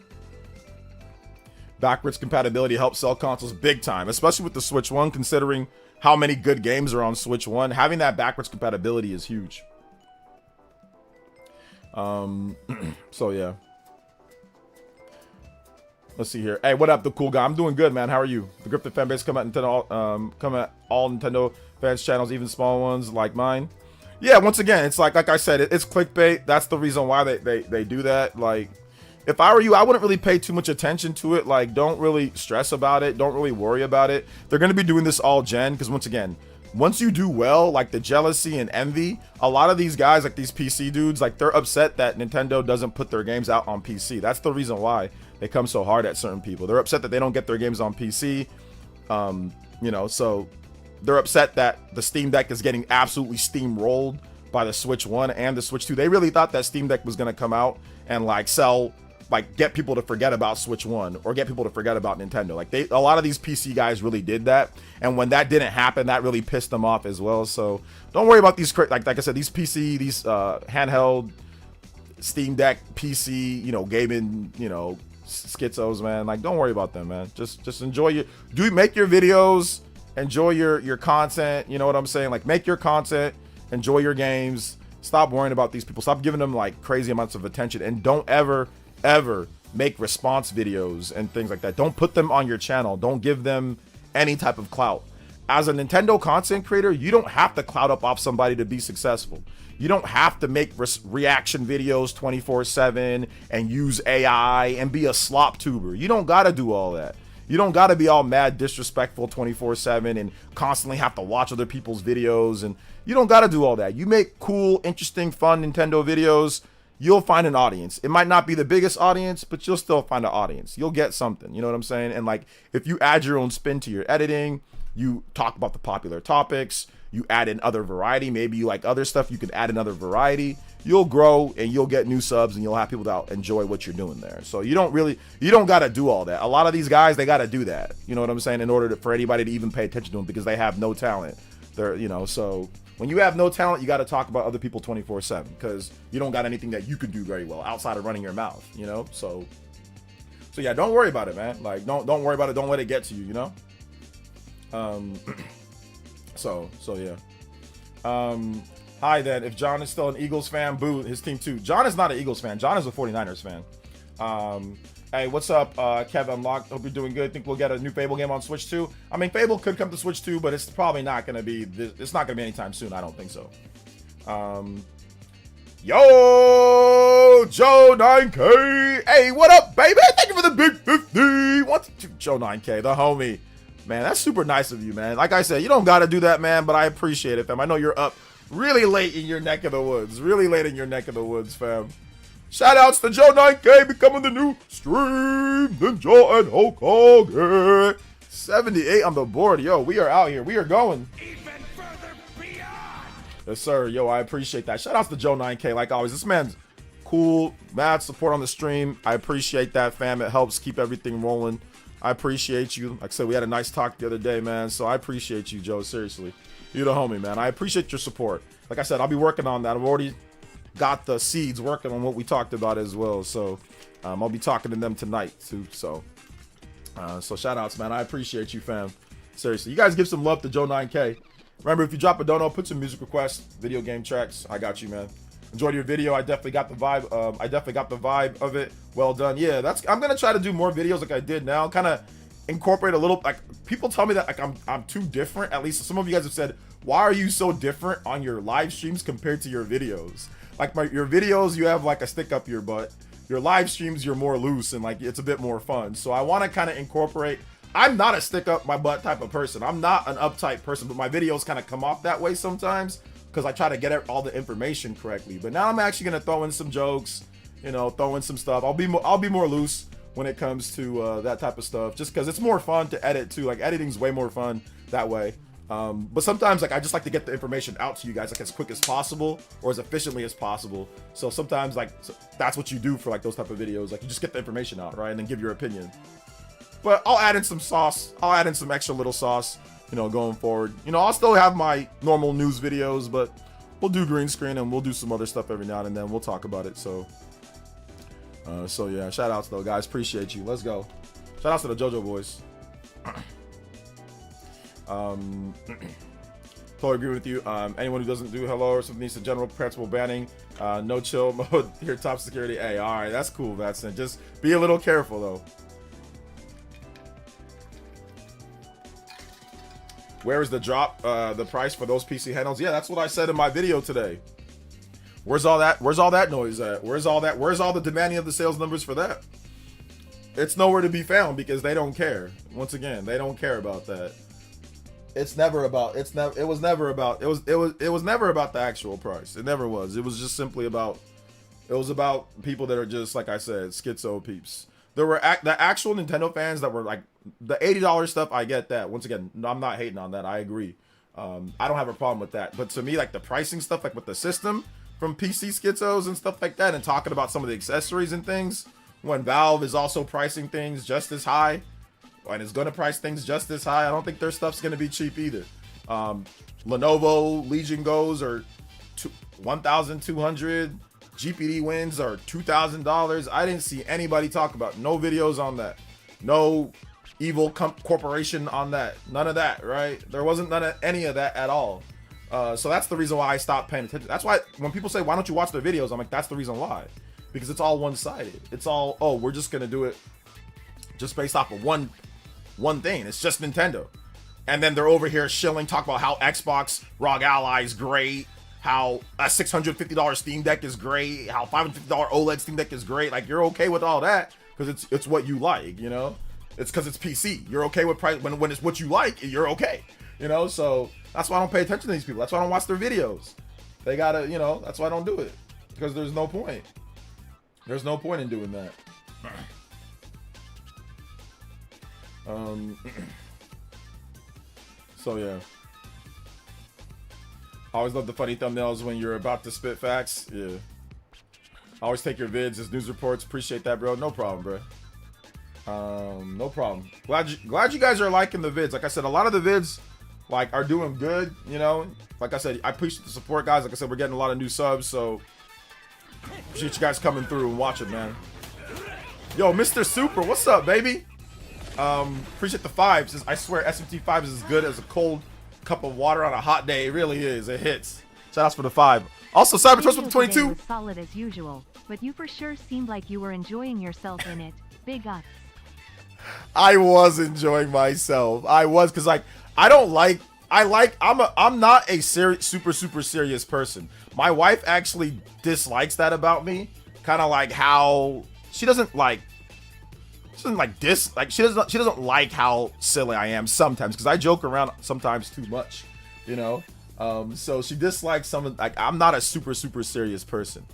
Backwards compatibility helps sell consoles big time, especially with the Switch 1, considering how many good games are on Switch 1. Having that backwards compatibility is huge. So yeah. Let's see here. Hey, what up, the cool guy? I'm doing good, man. How are you? The Grifted fan base come at Nintendo, come at all Nintendo fans channels, even small ones like mine. Yeah, once again, it's like I said, it's clickbait. That's the reason why they do that. Like, if I were you, I wouldn't really pay too much attention to it. Like, don't really stress about it. Don't really worry about it. They're going to be doing this all gen because, once again, once you do well, like the jealousy and envy, a lot of these guys, like these PC dudes, like they're upset that Nintendo doesn't put their games out on PC. That's the reason why they come so hard at certain people. They're upset that they don't get their games on PC. You know, so they're upset that the Steam Deck is getting absolutely steamrolled by the Switch 1 and the Switch 2. They really thought that Steam Deck was going to come out and like sell, like get people to forget about Switch 1 or get people to forget about Nintendo. Like a lot of these PC guys really did that. And when that didn't happen, that really pissed them off as well. So don't worry about these, like I said, these PC, these handheld Steam Deck PC, you know, gaming, you know, schizos, man. Like, don't worry about them, man. Just enjoy make your videos, enjoy your content. You know what I'm saying? Like, make your content, enjoy your games. Stop worrying about these people. Stop giving them like crazy amounts of attention, and don't ever make response videos and things like that. Don't put them on your channel. Don't give them any type of clout. As a Nintendo content creator, you don't have to clout up off somebody to be successful. You don't have to make reaction videos 24/7 and use AI and be a slop tuber. You don't gotta do all that. You don't gotta be all mad disrespectful 24/7 and constantly have to watch other people's videos. And you don't gotta do all that. You make cool, interesting, fun Nintendo videos, you'll find an audience. It might not be the biggest audience, but you'll still find an audience. You'll get something. You know what I'm saying? And like, if you add your own spin to your editing, you talk about the popular topics, you add in other variety, maybe you like other stuff, you can add another variety, you'll grow and you'll get new subs and you'll have people that enjoy what you're doing there. So you don't got to do all that. A lot of these guys, they got to do that. You know what I'm saying? In order for anybody to even pay attention to them, because they have no talent. They're, you know, so when you have no talent, you got to talk about other people 24/7 because you don't got anything that you can do very well outside of running your mouth, you know? So yeah, don't worry about it, man. Like, don't worry about it. Don't let it get to you, you know? So yeah. Hi then. If John is still an Eagles fan, boo his team too. John is not an Eagles fan. John is a 49ers fan. Hey, what's up, Kev Unlocked? Hope you're doing good. Think we'll get a new Fable game on Switch 2. I mean, Fable could come to Switch 2, but it's probably not gonna be. It's not gonna be anytime soon. I don't think so. Yo, Joe 9K. Hey, what up, baby? Thank you for the big 50. What's Joe 9K, the homie? Man, that's super nice of you, man. Like I said, you don't gotta do that, man, but I appreciate it, fam. I know you're up really late in your neck of the woods. Really late in your neck of the woods, fam. Shout outs to Joe 9K becoming the new Stream Ninja and Hulk Hogan. 78 on the board. Yo, we are out here. We are going. Even further beyond. Yes, sir. Yo, I appreciate that. Shout outs to Joe 9K, like always. This man's cool. Mad support on the stream. I appreciate that, fam. It helps keep everything rolling. I appreciate you. Like I said, we had a nice talk the other day, man. So I appreciate you, Joe. Seriously. You're the homie, man. I appreciate your support. Like I said, I'll be working on that. I've already got the seeds working on what we talked about as well. So I'll be talking to them tonight, too. So shout outs, man. I appreciate you, fam. Seriously. You guys give some love to Joe 9K. Remember, if you drop a dono, put some music requests, video game tracks. I got you, man. Enjoyed your video. I definitely got the vibe. Of it. Well done. Yeah, I'm gonna try to do more videos like I did now. Kind of incorporate a little. Like, people tell me that like I'm too different. At least some of you guys have said, why are you so different on your live streams compared to your videos? Like your videos, you have like a stick up your butt. Your live streams, you're more loose and like it's a bit more fun. So I want to kind of incorporate. I'm not a stick up my butt type of person. I'm not an uptight person, but my videos kind of come off that way sometimes, because I try to get all the information correctly. But now I'm actually gonna throw in some jokes, you know, throw in some stuff. I'll be more loose when it comes to that type of stuff, just because it's more fun to edit too. Like, editing's way more fun that way. But sometimes, like, I just like to get the information out to you guys like as quick as possible or as efficiently as possible. So sometimes, like, that's what you do for like those type of videos. Like, you just get the information out, right, and then give your opinion. But I'll add in some sauce. I'll add in some extra little sauce, you know, going forward. You know, I'll still have my normal news videos, but we'll do green screen and we'll do some other stuff every now and then. We'll talk about it. So yeah, shout outs though, guys. Appreciate you. Let's go. Shout outs to the JoJo boys. Totally agree with you. Anyone who doesn't do hello or something needs the general principle banning. No chill mode here, top security. Hey, all right, that's cool, Vatson. Just be a little careful though. Where is the drop, the price for those PC handles? Yeah, that's what I said in my video today. Where's all that noise at? Where's all the demanding of the sales numbers for that? It's nowhere to be found because they don't care. Once again, they don't care about that. It was never about the actual price. It never was. It was just simply about, it was about people that are just, like I said, schizo peeps. There were the actual Nintendo fans that were like, the $80 stuff, I get that. Once again, I'm not hating on that. I agree. I don't have a problem with that. But to me, like the pricing stuff, like with the system from PC schizos and stuff like that, and talking about some of the accessories and things, when Valve is also pricing things just as high, and is going to price things just as high, I don't think their stuff's going to be cheap either. Lenovo Legion Go's are $1,200. GPD wins are $2,000. I didn't see anybody talk about, no videos on that, no evil corporation on that, none of that, right? There wasn't any of that at all. So that's the reason why I stopped paying attention. That's why when people say, why don't you watch their videos, I'm like, that's the reason why. Because it's all one-sided. It's all, oh, we're just gonna do it just based off of one thing. It's just Nintendo. And then they're over here shilling, talk about how Xbox ROG Ally is great, how a $650 Steam Deck is great, how $550 OLED Steam Deck is great. Like, you're okay with all that because it's what you like, you know? It's because it's PC. You're okay with price when it's what you like. You're okay, you know. So that's why I don't pay attention to these people. That's why I don't watch their videos. They gotta, you know. That's why I don't do it, because there's no point. There's no point in doing that. So yeah. I always love the funny thumbnails when you're about to spit facts. Yeah. I always take your vids as news reports. Appreciate that, bro. No problem, bro. No problem. Glad you guys are liking the vids. Like I said, a lot of the vids like are doing good, you know. Like I said, I appreciate the support, guys. Like I said, we're getting a lot of new subs, so appreciate you guys coming through and watching, man. Yo, Mr. Super, what's up, baby? Appreciate the fives. I swear SMT5 is as good as a cold cup of water on a hot day. It really is. It hits. Shout outs for the 5. Also, Cybertrust with the 22. Was solid as usual, but you for sure seemed like you were enjoying yourself in it. Big ups. I was enjoying myself. I was, because like I'm not a super serious person. My wife actually dislikes that about me. Kind of like how she doesn't like how silly I am sometimes, because I joke around sometimes too much, you know. So she dislikes some of, like, I'm not a super serious person.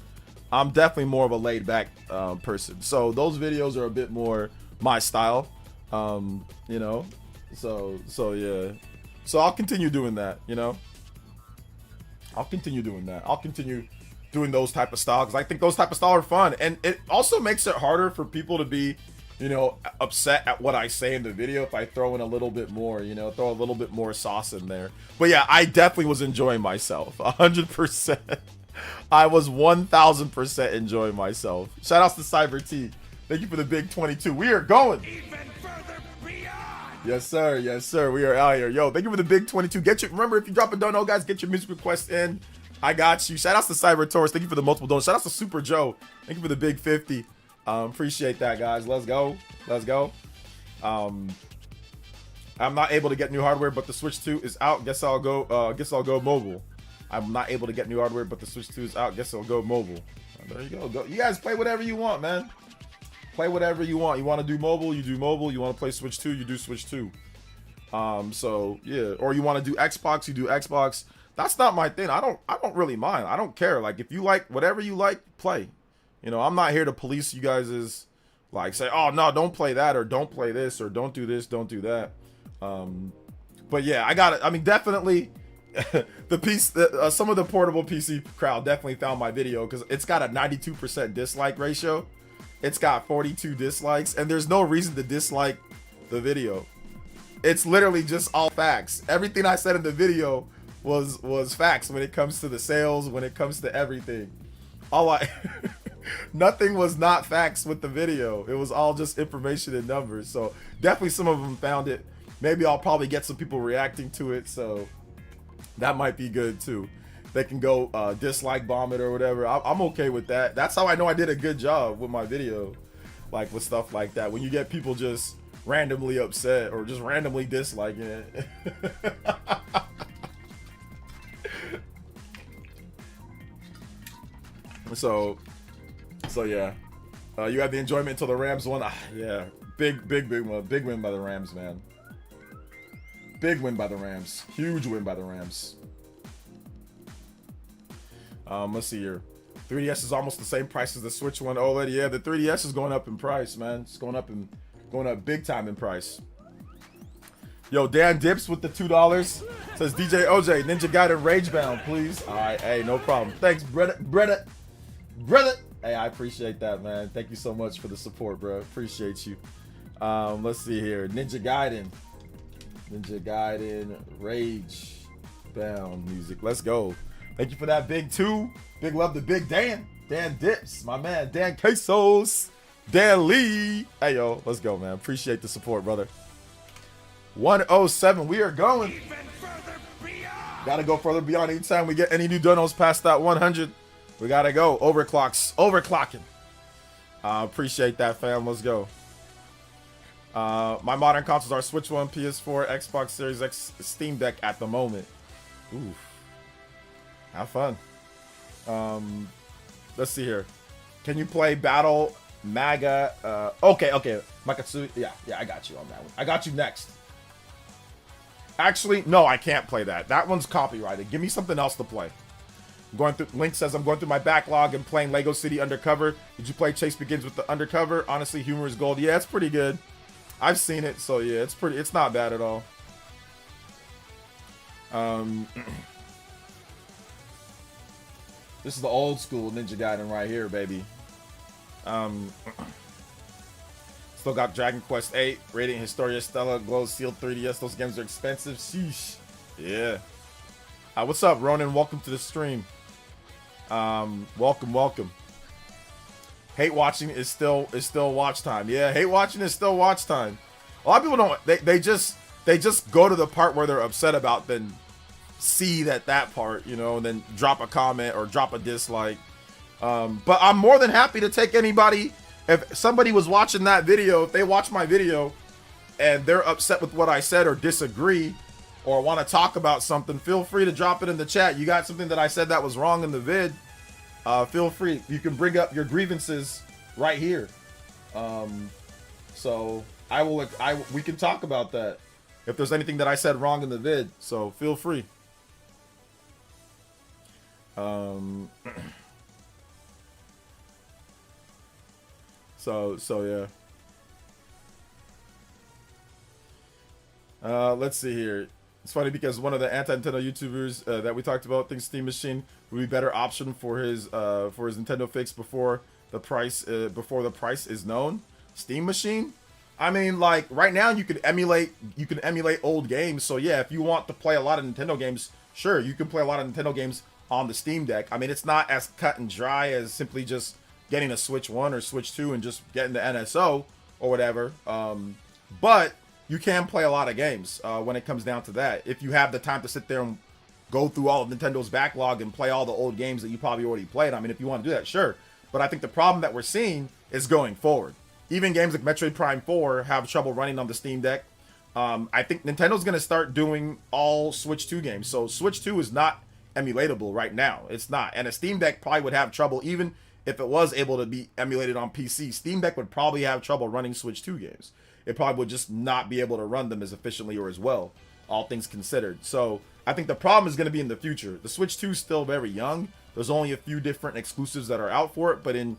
I'm definitely more of a laid back person. So those videos are a bit more my style, you know. So yeah. So I'll continue doing that, you know. I'll continue doing that. I'll continue doing those type of style, because I think those type of style are fun, and it also makes it harder for people to be, you know, upset at what I say in the video if I throw in a little bit more, you know, throw a little bit more sauce in there. But yeah, I definitely was enjoying myself 100%. I was 1000% enjoying myself. Shout outs to Cyber T. Thank you for the big 22. We are going. Even further beyond. Yes, sir. Yes, sir. We are out here. Yo, thank you for the big 22. Remember, if you drop a dono, guys, get your music request in. I got you. Shout outs to Cyber Taurus. Thank you for the multiple donos. Shout outs to Super Joe. Thank you for the big 50. Appreciate that, guys. Let's go. Let's go. I'm not able to get new hardware, but the Switch 2 is out. Guess I'll go mobile. I'm not able to get new hardware, but the Switch 2 is out. Guess I'll go mobile. There you go. You guys play whatever you want, man. Play whatever you want. You want to do mobile, you do mobile. You want to play Switch 2, you do Switch 2. So yeah. Or you want to do Xbox, you do Xbox. That's not my thing. I don't really mind. I don't care. Like, if you like whatever you like, play. You know, I'm not here to police you guys as, like, say, oh no, don't play that, or don't play this, or don't do this, don't do that. But yeah, I mean, definitely some of the portable PC crowd definitely found my video, because it's got a 92% dislike ratio. It's got 42 dislikes, and there's no reason to dislike the video. It's literally just all facts. Everything I said in the video was facts when it comes to the sales, when it comes to everything. Nothing was not facts with the video. It was all just information and numbers. So definitely some of them found it. Maybe I'll probably get some people reacting to it, so that might be good too. They can go dislike bomb it or whatever. I'm okay with that. That's how I know I did a good job with my video, like with stuff like that. When you get people just randomly upset or just randomly disliking it. So yeah. You had the enjoyment until the Rams won. Yeah. Big win. Big win by the Rams, man. Big win by the Rams. Huge win by the Rams. Let's see here. 3DS is almost the same price as the Switch one OLED. Yeah, the 3DS is going up in price, man. It's going up big time in price. Yo, Dan Dips with the $2 says DJ OJ Ninja Gaiden Ragebound, please. All right, hey, no problem. Thanks, brother. Hey, I appreciate that, man. Thank you so much for the support, bro. Appreciate you. Let's see here. Ninja Gaiden Ragebound music. Let's go. Thank you for that big 2. Big love to Big Dan. Dan Dips, my man. Dan Quesos. Dan Lee. Hey, yo, let's go, man. Appreciate the support, brother. 107. We are going. Even further beyond. Gotta go further beyond. Anytime we get any new donos past that 100, we gotta go. Overclocking. Appreciate that, fam. Let's go. My modern consoles are Switch 1, PS4, Xbox Series X, Steam Deck at the moment. Oof. Have fun. Let's see here. Can you play Battle Maga? Okay. Makatsu. Yeah, I got you on that one. I got you next. Actually, no, I can't play that. That one's copyrighted. Give me something else to play. Link says I'm going through my backlog and playing Lego City Undercover. Did you play Chase Begins with the Undercover? Honestly, humor is gold. Yeah, it's pretty good. I've seen it, so yeah, it's not bad at all. This is the old school Ninja Gaiden right here, baby. Still got Dragon Quest 8, Radiant Historia, Stella, Glow, Sealed 3DS. Those games are expensive. Sheesh. Yeah. What's up, Ronan? Welcome to the stream. Welcome. Hate watching is still watch time. Yeah, hate watching is still watch time. A lot of people don't. They just go to the part where they're upset about, then see that part, you know, and then drop a comment or drop a dislike. But I'm more than happy to take anybody. If somebody was watching that video, if they watch my video and they're upset with what I said or disagree or want to talk about something, feel free to drop it in the chat. You got something that I said that was wrong in the vid, feel free. You can bring up your grievances right here. So we can talk about that if there's anything that I said wrong in the vid, so feel free. So yeah. Let's see here. It's funny because one of the anti-Nintendo YouTubers that we talked about thinks Steam Machine would be a better option for his Nintendo fix before the price is known. Steam Machine? I mean, like right now you can emulate old games. So yeah, if you want to play a lot of Nintendo games, sure, you can play a lot of Nintendo games on the Steam Deck. I mean, it's not as cut and dry as simply just getting a Switch 1 or Switch 2 and just getting the NSO or whatever. But you can play a lot of games when it comes down to that. If you have the time to sit there and go through all of Nintendo's backlog and play all the old games that you probably already played. I mean, if you want to do that, sure. But I think the problem that we're seeing is going forward. Even games like Metroid Prime 4 have trouble running on the Steam Deck. I think Nintendo's going to start doing all Switch 2 games. So Switch 2 is not emulatable right now. It's not. And a Steam Deck probably would have trouble even if it was able to be emulated on PC. Steam Deck would probably have trouble running Switch 2 games. It probably would just not be able to run them as efficiently or as well, all things considered. So I think the problem is going to be in the future. The Switch 2 is still very young. There's only a few different exclusives that are out for it, but in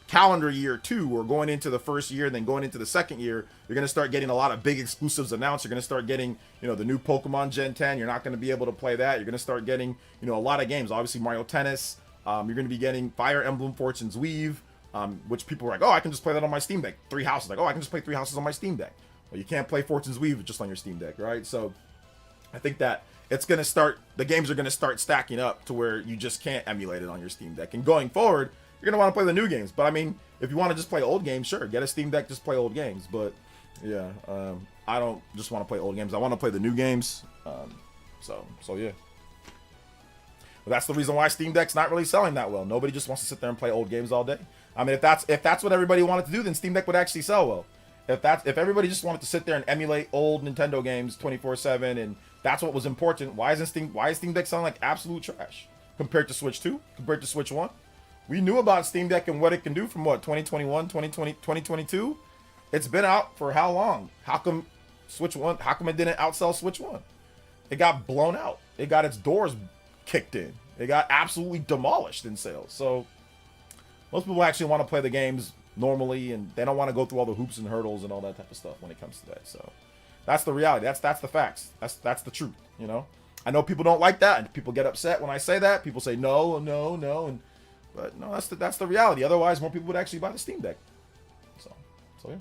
calendar year 2, or going into the first year and then going into the second year, you're going to start getting a lot of big exclusives announced. You're going to start getting, the new Pokemon Gen 10. You're not going to be able to play that. You're going to start getting, a lot of games. Obviously Mario Tennis. You're going to be getting Fire Emblem Fortune's Weave, which people are like, oh, I can just play that on my Steam Deck. 3 Houses. Like, oh, I can just play 3 Houses on my Steam Deck. Well, you can't play Fortune's Weave just on your Steam Deck, right? So I think that it's going to start, the games are going to start stacking up to where you just can't emulate it on your Steam Deck. And going forward, you're going to want to play the new games. But I mean, if you want to just play old games, sure, get a Steam Deck, just play old games. But yeah, I don't just want to play old games. I want to play the new games. So yeah. But that's the reason why Steam Deck's not really selling that well. Nobody just wants to sit there and play old games all day. I mean, if that's what everybody wanted to do, then Steam Deck would actually sell well. If everybody just wanted to sit there and emulate old Nintendo games 24/7 and that's what was important, why is Steam Deck selling like absolute trash compared to Switch 2, compared to Switch 1? We knew about Steam Deck and what it can do from what, 2021, 2020, 2022? It's been out for how long? How come it didn't outsell Switch 1? It got blown out. It got its doors kicked in. It got absolutely demolished in sales. So most people actually want to play the games normally, and they don't want to go through all the hoops and hurdles and all that type of stuff when it comes to that. So that's the reality. That's the facts. That's the truth, you know? I know people don't like that, and people get upset when I say that. People say no, but no, that's the reality. Otherwise, more people would actually buy the Steam Deck. So yeah.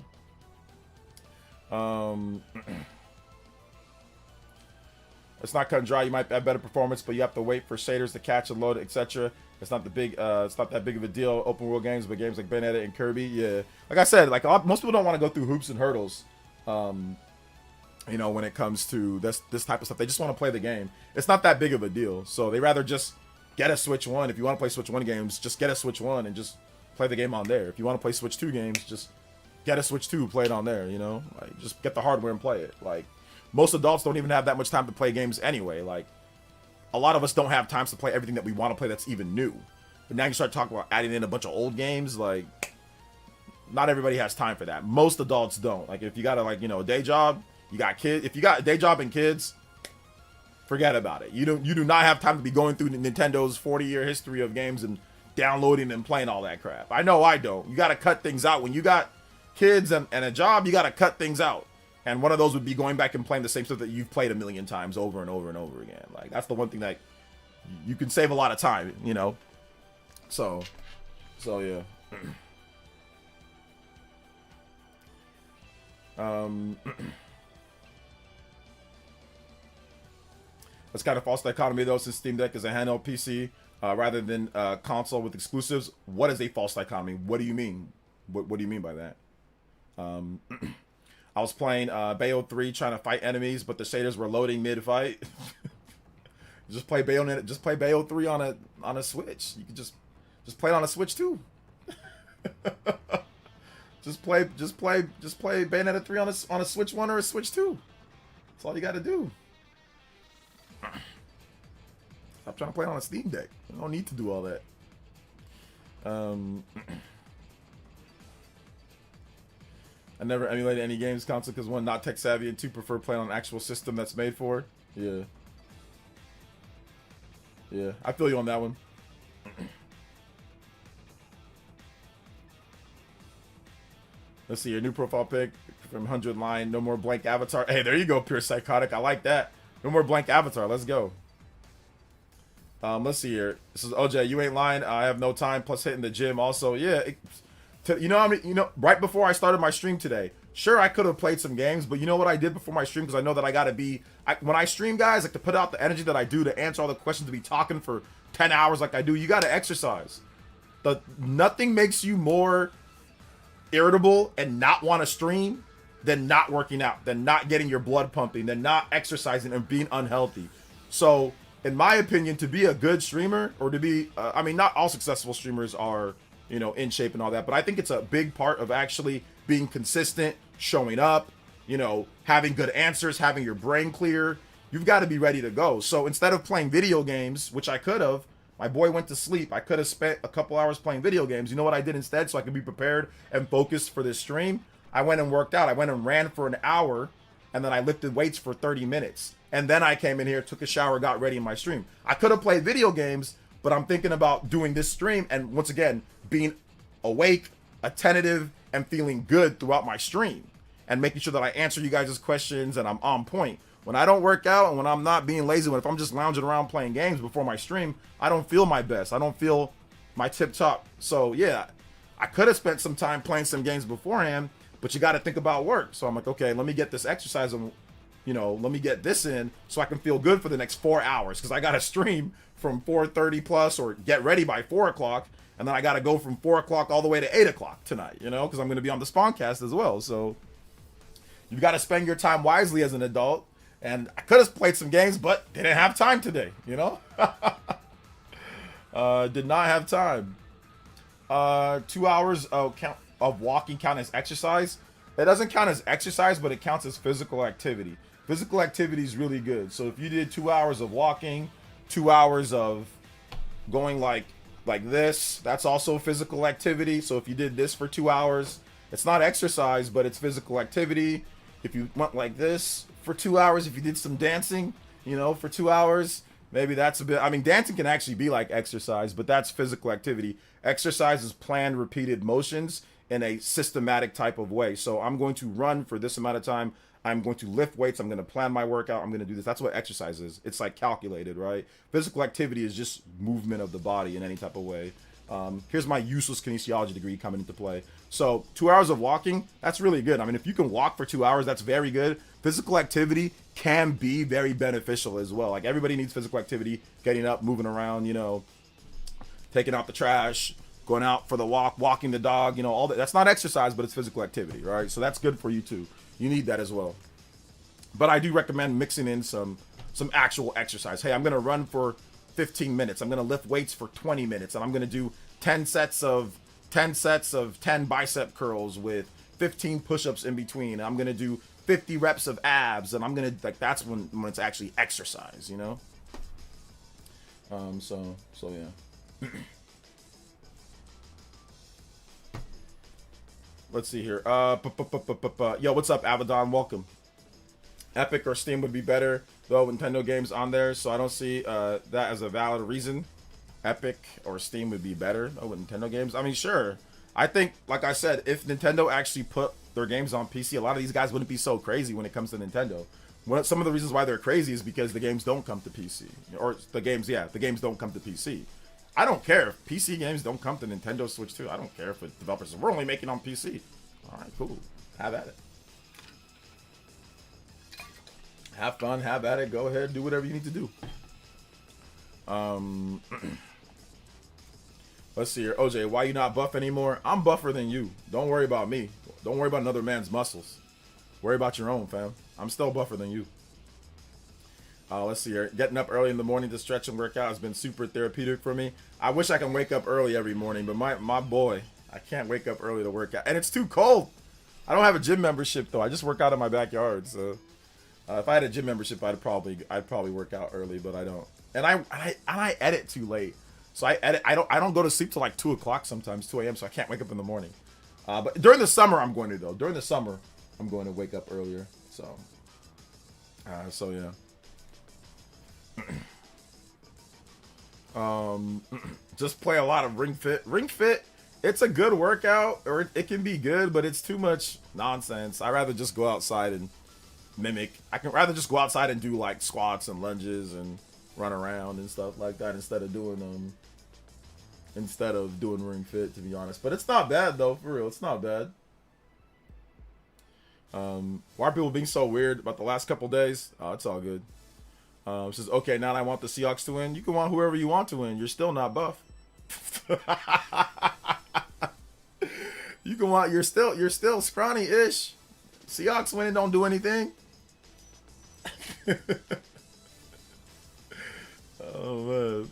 It's not cut and dry. You might have better performance, but you have to wait for shaders to catch and load, etc. It's not that big of a deal. Open world games, but games like Bayonetta and Kirby, yeah. Like I said, most people don't want to go through hoops and hurdles. You know, when it comes to this type of stuff, they just want to play the game. It's not that big of a deal, so they rather just get a Switch 1. If you want to play Switch 1 games, just get a Switch 1 and just play the game on there. If you want to play Switch 2 games, just get a Switch 2, play it on there, you know? Like, just get the hardware and play it. Like, most adults don't even have that much time to play games anyway. Like, a lot of us don't have time to play everything that we want to play that's even new. But now you start talking about adding in a bunch of old games, like, not everybody has time for that. Most adults don't. Like, if you got a day job, you got kids. If you got a day job and kids, forget about it. You do not have time to be going through Nintendo's 40-year history of games and downloading and playing all that crap. I know I don't. You got to cut things out. When you got kids and a job, you got to cut things out. And one of those would be going back and playing the same stuff that you've played a million times over and over and over again. Like, that's the one thing that you can save a lot of time, you know? So yeah. That's kind of false dichotomy, though, since Steam Deck is a handheld PC rather than a console with exclusives. What is a false dichotomy? What do you mean? What do you mean by that? I was playing Bayo 3 trying to fight enemies, but the shaders were loading mid-fight. Just play Bayonetta. Just play Bayo 3 on a Switch. You could just play it on a Switch too. just play Bayonetta 3 on a Switch 1 or a Switch 2. That's all you got to do. Stop trying to play it on a Steam Deck. You don't need to do all that. I never emulated any games console because one, not tech savvy, and two, prefer playing on an actual system that's made for. Yeah. Yeah, I feel you on that one. Let's see, your new profile pic from 100 line, no more blank avatar. Hey, there you go, pure psychotic. I like that. No more blank avatar. Let's go. Let's see here. This is OJ. You ain't lying. I have no time. Plus hitting the gym. Also, yeah. Right before I started my stream today, sure, I could have played some games, but you know what I did before my stream? Because I know that I got to be, when I stream, guys, like to put out the energy that I do, to answer all the questions, to be talking for 10 hours like I do, you got to exercise. Nothing makes you more irritable and not want to stream than not working out, than not getting your blood pumping, than not exercising and being unhealthy. So, in my opinion, to be a good streamer, or to be, not all successful streamers are, in shape and all that, but I think it's a big part of actually being consistent, showing up, having good answers, having your brain clear. You've got to be ready to go. So instead of playing video games, which I could have, my boy went to sleep. I could have spent a couple hours playing video games. You know what I did instead, so I could be prepared and focused for this stream? I went and worked out. I went and ran for an hour, and then I lifted weights for 30 minutes. And then I came in here, took a shower, got ready in my stream. I could have played video games, but I'm thinking about doing this stream and, once again, being awake, attentive, and feeling good throughout my stream, and making sure that I answer you guys' questions and I'm on point. When I don't work out and when I'm not being lazy, if I'm just lounging around playing games before my stream, I don't feel my best. I don't feel my tip top. So yeah, I could have spent some time playing some games beforehand, but you got to think about work. So I'm like, okay, let me get this exercise and, let me get this in so I can feel good for the next 4 hours, because I got to stream from 4:30 plus, or get ready by 4 o'clock. And then I got to go from 4 o'clock all the way to 8 o'clock tonight, because I'm going to be on the Spawncast as well. So you've got to spend your time wisely as an adult. And I could have played some games, but didn't have time today, Did not have time. 2 hours of walking count as exercise? It doesn't count as exercise, but it counts as physical activity. Physical activity is really good. So if you did 2 hours of walking, 2 hours of going like like this, that's also physical activity. So if you did this for 2 hours, it's not exercise, but it's physical activity. If you went like this for 2 hours, if you did some dancing, you know, for 2 hours, maybe that's a bit, I mean, dancing can actually be like exercise, but that's physical activity. Exercise is planned, repeated motions in a systematic type of way. So I'm going to run for this amount of time. I'm going to lift weights. I'm going to plan my workout. I'm going to do this. That's what exercise is. It's like calculated, right? Physical activity is just movement of the body in any type of way. Here's my useless kinesiology degree coming into play. So 2 hours of walking, that's really good. I mean, if you can walk for 2 hours, that's very good. Physical activity can be very beneficial as well. Like everybody needs physical activity, getting up, moving around, you know, taking out the trash, going out for the walk, walking the dog, you know, all that. That's not exercise, but it's physical activity, right? So that's good for you too. You need that as well. But I do recommend mixing in some actual exercise. Hey, I'm going to run for 15 minutes. I'm going to lift weights for 20 minutes. And I'm going to do 10 sets of 10 bicep curls with 15 push-ups in between. And I'm going to do 50 reps of abs. And I'm going to, like, that's when it's actually exercise, you know? So yeah. Let's see here. Yo, what's up, Abaddon? Welcome. Epic or Steam would be better, though. Nintendo games on there, so I don't see that as a valid reason. Epic or Steam would be better, though, with Nintendo games. I mean, sure. I think, like I said, if Nintendo actually put their games on PC, a lot of these guys wouldn't be so crazy when it comes to Nintendo. Some of the reasons why they're crazy is because the games don't come to PC, or the games don't come to PC. I don't care if PC games don't come to Nintendo Switch too. I don't care if the developers we're only making on PC. All right, cool. Have at it. Have fun. Have at it. Go ahead. Do whatever you need to do. Let's see here. OJ, why you not buff anymore? I'm buffer than you. Don't worry about me. Don't worry about another man's muscles. Worry about your own, fam. I'm still buffer than you. Let's see here. Getting up early in the morning to stretch and work out has been super therapeutic for me. I wish I can wake up early every morning, but my boy, I can't wake up early to work out. And it's too cold. I don't have a gym membership, though. I just work out in my backyard. So if I had a gym membership, I'd probably work out early, but I don't. And I edit too late. So I don't go to sleep till like 2 o'clock sometimes, 2 a.m., so I can't wake up in the morning. But during the summer, I'm going to, though. During the summer, I'm going to wake up earlier. So yeah. Just play a lot of Ring Fit. Ring Fit, it's a good workout, or it can be good, but it's too much nonsense. I'd rather just go outside and mimic. I can rather just go outside and do like squats and lunges and run around and stuff like that instead of doing Ring Fit, to be honest. But it's not bad though, for real. It's not bad. Why are people being so weird about the last couple days? It's all good. Says, okay, now I want the Seahawks to win. You can want whoever you want to win. You're still not buff. You can want, you're still scrawny-ish. Seahawks winning don't do anything. Oh man.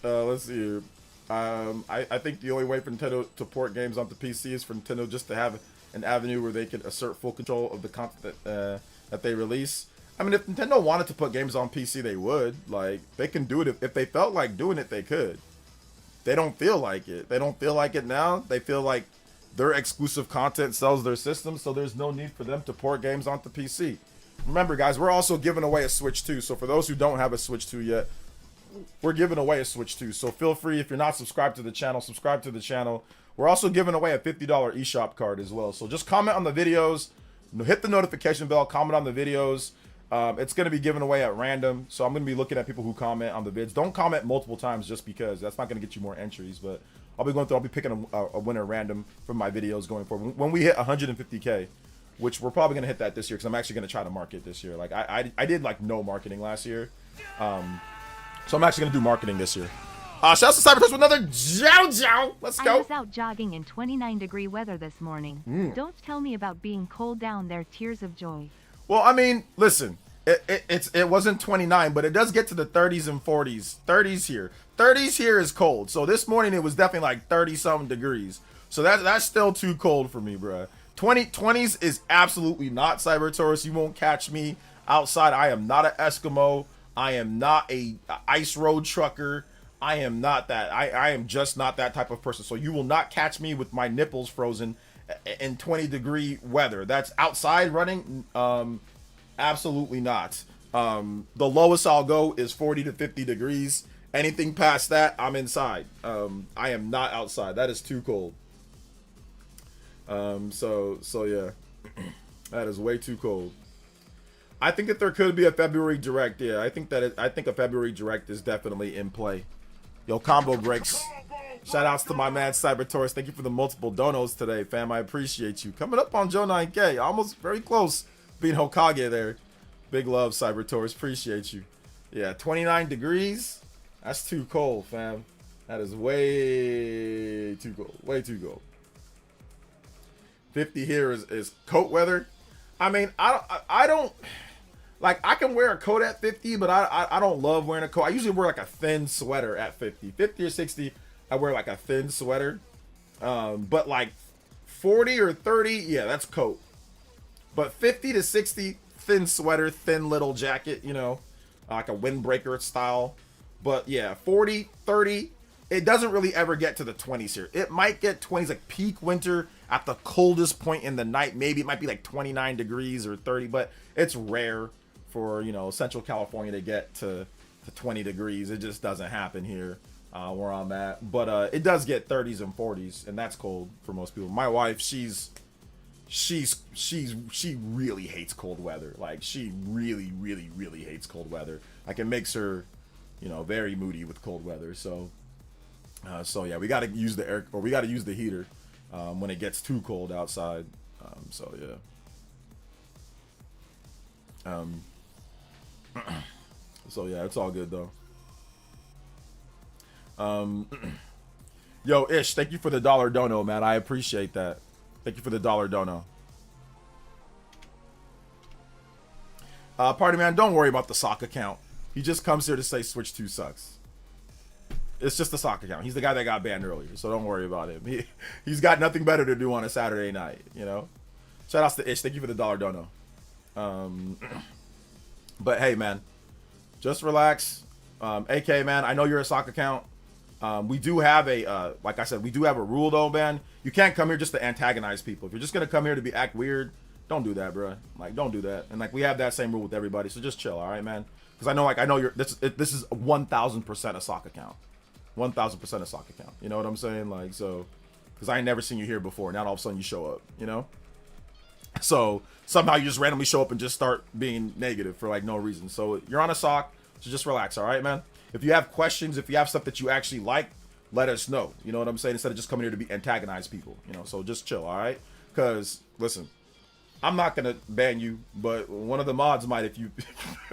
Let's see here. I think the only way for Nintendo to port games onto PC is for Nintendo just to have an avenue where they can assert full control of the content that they release. I mean, if Nintendo wanted to put games on PC, they would. Like, they can do it. If they felt like doing it, they could. They don't feel like it. They don't feel like it now. They feel like their exclusive content sells their system, so there's no need for them to port games onto PC. Remember, guys, we're also giving away a Switch 2. So for those who don't have a Switch 2 yet, we're giving away a Switch 2. So feel free, if you're not subscribed to the channel, subscribe to the channel. We're also giving away a $50 eShop card as well. So just comment on the videos, hit the notification bell, comment on the videos. It's going to be given away at random, so I'm going to be looking at people who comment on the vids. Don't comment multiple times just because. That's not going to get you more entries, but I'll be picking a winner random from my videos going forward. When we hit 150K, which we're probably going to hit that this year because I'm actually going to try to market this year. Like, I did, like, no marketing last year. So I'm actually going to do marketing this year. Shout out to Cybertouch with another Jow. Let's go. I was out jogging in 29-degree weather this morning. Don't tell me about being cold down there. Tears of joy. Well, I mean, listen, it wasn't 29, but it does get to the 30s and 40s. 30s here. 30s here is cold. So this morning it was definitely like 30-something degrees. So that's still too cold for me, bruh. 20s is absolutely not Cybertaurus. You won't catch me outside. I am not an Eskimo. I am not a ice road trucker. I am not that. I am just not that type of person. So you will not catch me with my nipples frozen in 20-degree weather. That's outside running. Absolutely not. The lowest I'll go is 40 to 50 degrees. Anything past that, I'm inside. I am not outside. That is too cold. So yeah, that is way too cold. I think that there could be a February Direct. Yeah, I think a February Direct is definitely in play. Yo, combo breaks. Shout outs to my man Cybertaurus. Thank you for the multiple donos today, fam. I appreciate you. Coming up on Joe 9K. Almost very close being Hokage there. Big love, Cybertaurus. Appreciate you. Yeah, 29 degrees. That's too cold, fam. That is way too cold. Way too cold. 50 here is coat weather. I mean, I don't like, I can wear a coat at 50, but I don't love wearing a coat. I usually wear like a thin sweater at 50. 50 or 60, I wear like a thin sweater. But like 40 or 30, yeah, that's coat. But 50 to 60, thin sweater, thin little jacket, you know, like a windbreaker style. But yeah, 40, 30, it doesn't really ever get to the 20s here. It might get 20s, like peak winter at the coldest point in the night. Maybe it might be like 29 degrees or 30, but it's rare for, you know, Central California to get to 20 degrees. It just doesn't happen here where I'm at. But it does get 30s and 40s, and that's cold for most people. My wife, she really hates cold weather. Like, she really, really, really hates cold weather. Like, it makes her, you know, very moody with cold weather. So yeah, we got to use the air, or we got to use the heater when it gets too cold outside. So yeah. So yeah, it's all good though. Yo, Ish, thank you for the $1 dono, man. I appreciate that. Thank you for the $1 dono. Party man, don't worry about the sock account. He just comes here to say Switch 2 sucks. It's just the sock account. He's the guy that got banned earlier, so don't worry about him. He's got nothing better to do on a Saturday night, you know? Shout outs to Ish. Thank you for the $1 dono. But hey, man, just relax. AK, man, I know you're a sock account. We do have a, like I said, we do have a rule though, man. You can't come here just to antagonize people. If you're just going to come here to act weird, don't do that, bro. Like, don't do that. And like, we have that same rule with everybody. So just chill. All right, man. Cause I know you're, this is 1000% a sock account. 1000% a sock account. You know what I'm saying? Like, so, cause I ain't never seen you here before. Now all of a sudden you show up, you know? So somehow you just randomly show up and just start being negative for like no reason. So you're on a sock, so just relax. All right, man. If you have questions, if you have stuff that you actually like, let us know. You know what I'm saying? Instead of just coming here to be antagonize people, you know, so just chill. All right. Cause listen, I'm not going to ban you, but one of the mods might, if you,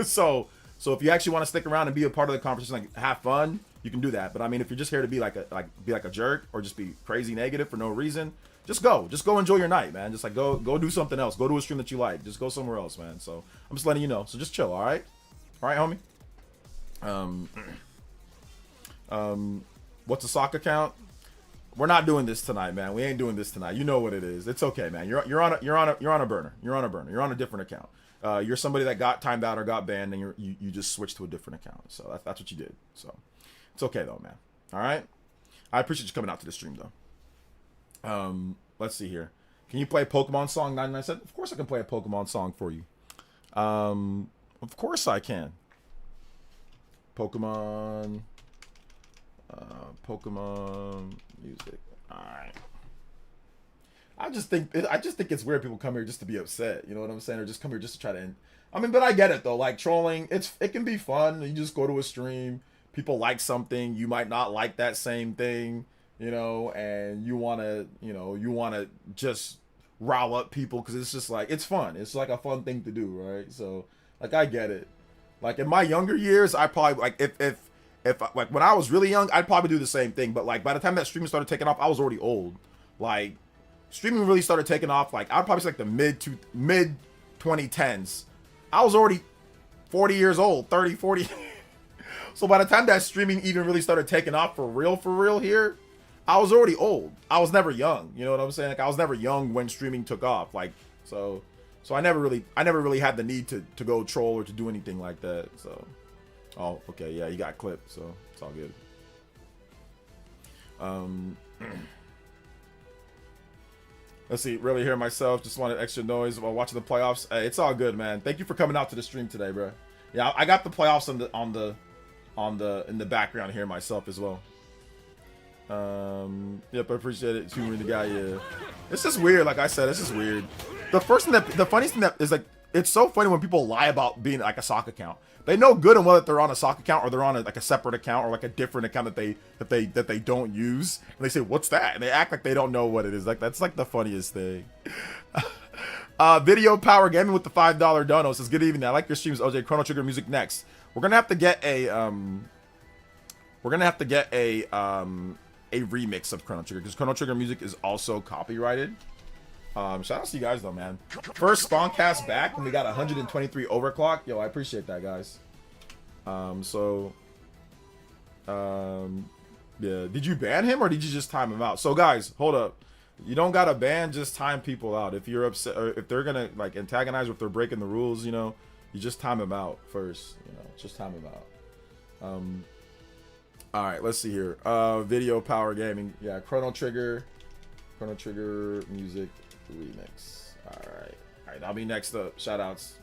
so if you actually want to stick around and be a part of the conversation, like have fun, you can do that. But I mean, if you're just here to be like a jerk or just be crazy negative for no reason, just go enjoy your night, man. Just like go do something else. Go to a stream that you like. Just go somewhere else, man. So I'm just letting you know. So just chill. All right, homie. What's a sock account? We're not doing this tonight, man. We ain't doing this tonight. You know what it is. It's okay, man. You're on a burner. You're on a burner. You're on a different account. You're somebody that got timed out or got banned, and you just switched to a different account. So that's what you did. So it's okay though, man. All right. I appreciate you coming out to the stream though. Let's see here. Can you play Pokemon song 99 cents? Of course I can play a Pokemon song for you. Of course I can. Pokemon music. All right. I just think it's weird people come here just to be upset. You know what I'm saying? Or just come here just to try to end. I mean, but I get it though. Like trolling, it can be fun. You just go to a stream. People like something. You might not like that same thing. You know, and you want to just rile up people because it's just like, it's fun. It's like a fun thing to do, right? So, like, I get it. Like, in my younger years, I probably, like, if like, when I was really young, I'd probably do the same thing. But, like, by the time that streaming started taking off, I was already old. Like, streaming really started taking off, like, I'd probably say, like, the mid 2010s. I was already 40 years old, 30, 40. So, by the time that streaming even really started taking off for real here, I was already old. I was never young. You know what I'm saying? Like, I was never young when streaming took off. Like, so I never really had the need to go troll or to do anything like that. So, oh, okay, yeah, you got clipped, so it's all good. Um, let's see. Really hear myself. Just wanted extra noise while watching the playoffs. It's all good, man. Thank you for coming out to the stream today, bro. Yeah, I got the playoffs in the background here myself as well. Yep, I appreciate it. Humoring the guy. Yeah, it's just weird. Like I said, it's just weird. The funniest thing that is like, it's so funny when people lie about being like a sock account. They know good and well that they're on a sock account or they're on like a separate account or like a different account that they don't use. And they say, "What's that?" And they act like they don't know what it is. Like that's like the funniest thing. Video Power Gaming with the $5 dono says, "Good evening. I like your streams, OJ. Chrono Trigger music next. We're gonna have to get a remix of Chrono Trigger because Chrono Trigger music is also copyrighted." Shout out to you guys though, man. First Spawncast back when we got 123 overclock. Yo, I appreciate that, guys. Yeah. Did you ban him or did you just time him out? So guys, hold up. You don't gotta ban, just time people out. If you're upset or if they're gonna like antagonize or if they're breaking the rules, you know, you just time them out first. You know, just time them out. All right, let's see here. Video Power Gaming. Yeah, Chrono Trigger music remix. All right, I'll be next up. Shout outs.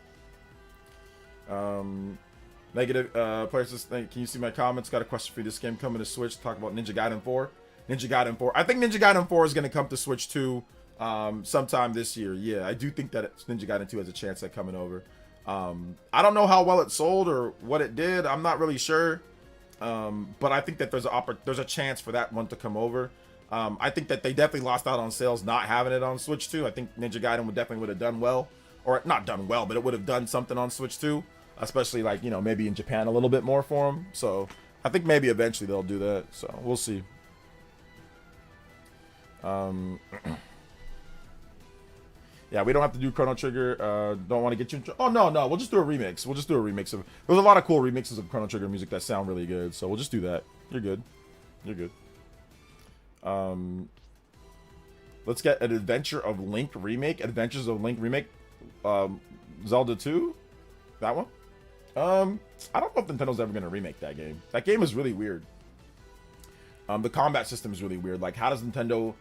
Negative players just think, can you see my comments? Got a question for you. This game coming to Switch. Talk about Ninja Gaiden 4. Ninja Gaiden 4. I think Ninja Gaiden 4 is going to come to Switch 2 sometime this year. Yeah, I do think that Ninja Gaiden 2 has a chance at coming over. I don't know how well it sold or what it did. I'm not really sure. But I think that there's a chance for that one to come over. I think that they definitely lost out on sales not having it on Switch 2. I think Ninja Gaiden would have done well, or not done well, but it would have done something on Switch 2, especially like, you know, maybe in Japan a little bit more for them. So I think maybe eventually they'll do that. So we'll see. Yeah, we don't have to do Chrono Trigger. Don't want to get you in oh, no. We'll just do a remix. There's a lot of cool remixes of Chrono Trigger music that sound really good. So we'll just do that. You're good. Let's get an Adventures of Link remake. Zelda 2? That one? I don't know if Nintendo's ever going to remake that game. That game is really weird. The combat system is really weird. Like, how does Nintendo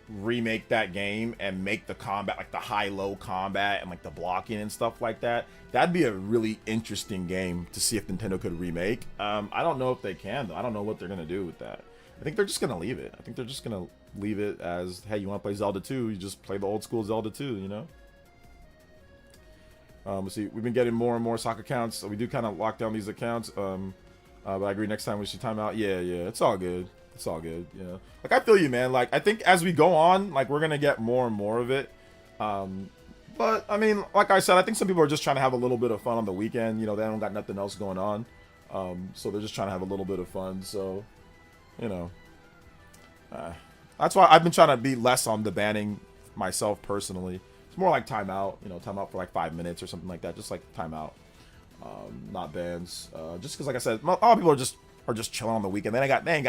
remake that game and make the combat like the high-low combat and like the blocking and stuff like that? That'd be a really interesting game to see if Nintendo could remake. I don't know if they can though. I don't know what they're gonna do with that. I think they're just gonna leave it. I think they're just gonna leave it as, hey, you want to play Zelda 2, you just play the old school Zelda 2, you know. Let's see, we've been getting more and more sock accounts, so we do kind of lock down these accounts. But I agree, next time we should time out. Yeah, it's all good. Yeah, like I feel you, man. Like I think as we go on, like we're gonna get more and more of it. But I mean, like I said, I think some people are just trying to have a little bit of fun on the weekend. You know, they don't got nothing else going on, so they're just trying to have a little bit of fun. So, you know, that's why I've been trying to be less on the banning myself personally. It's more like timeout. You know, timeout for like 5 minutes or something like that. Just like timeout, not bans. Just because, like I said, a lot of people are just chilling on the weekend. They ain't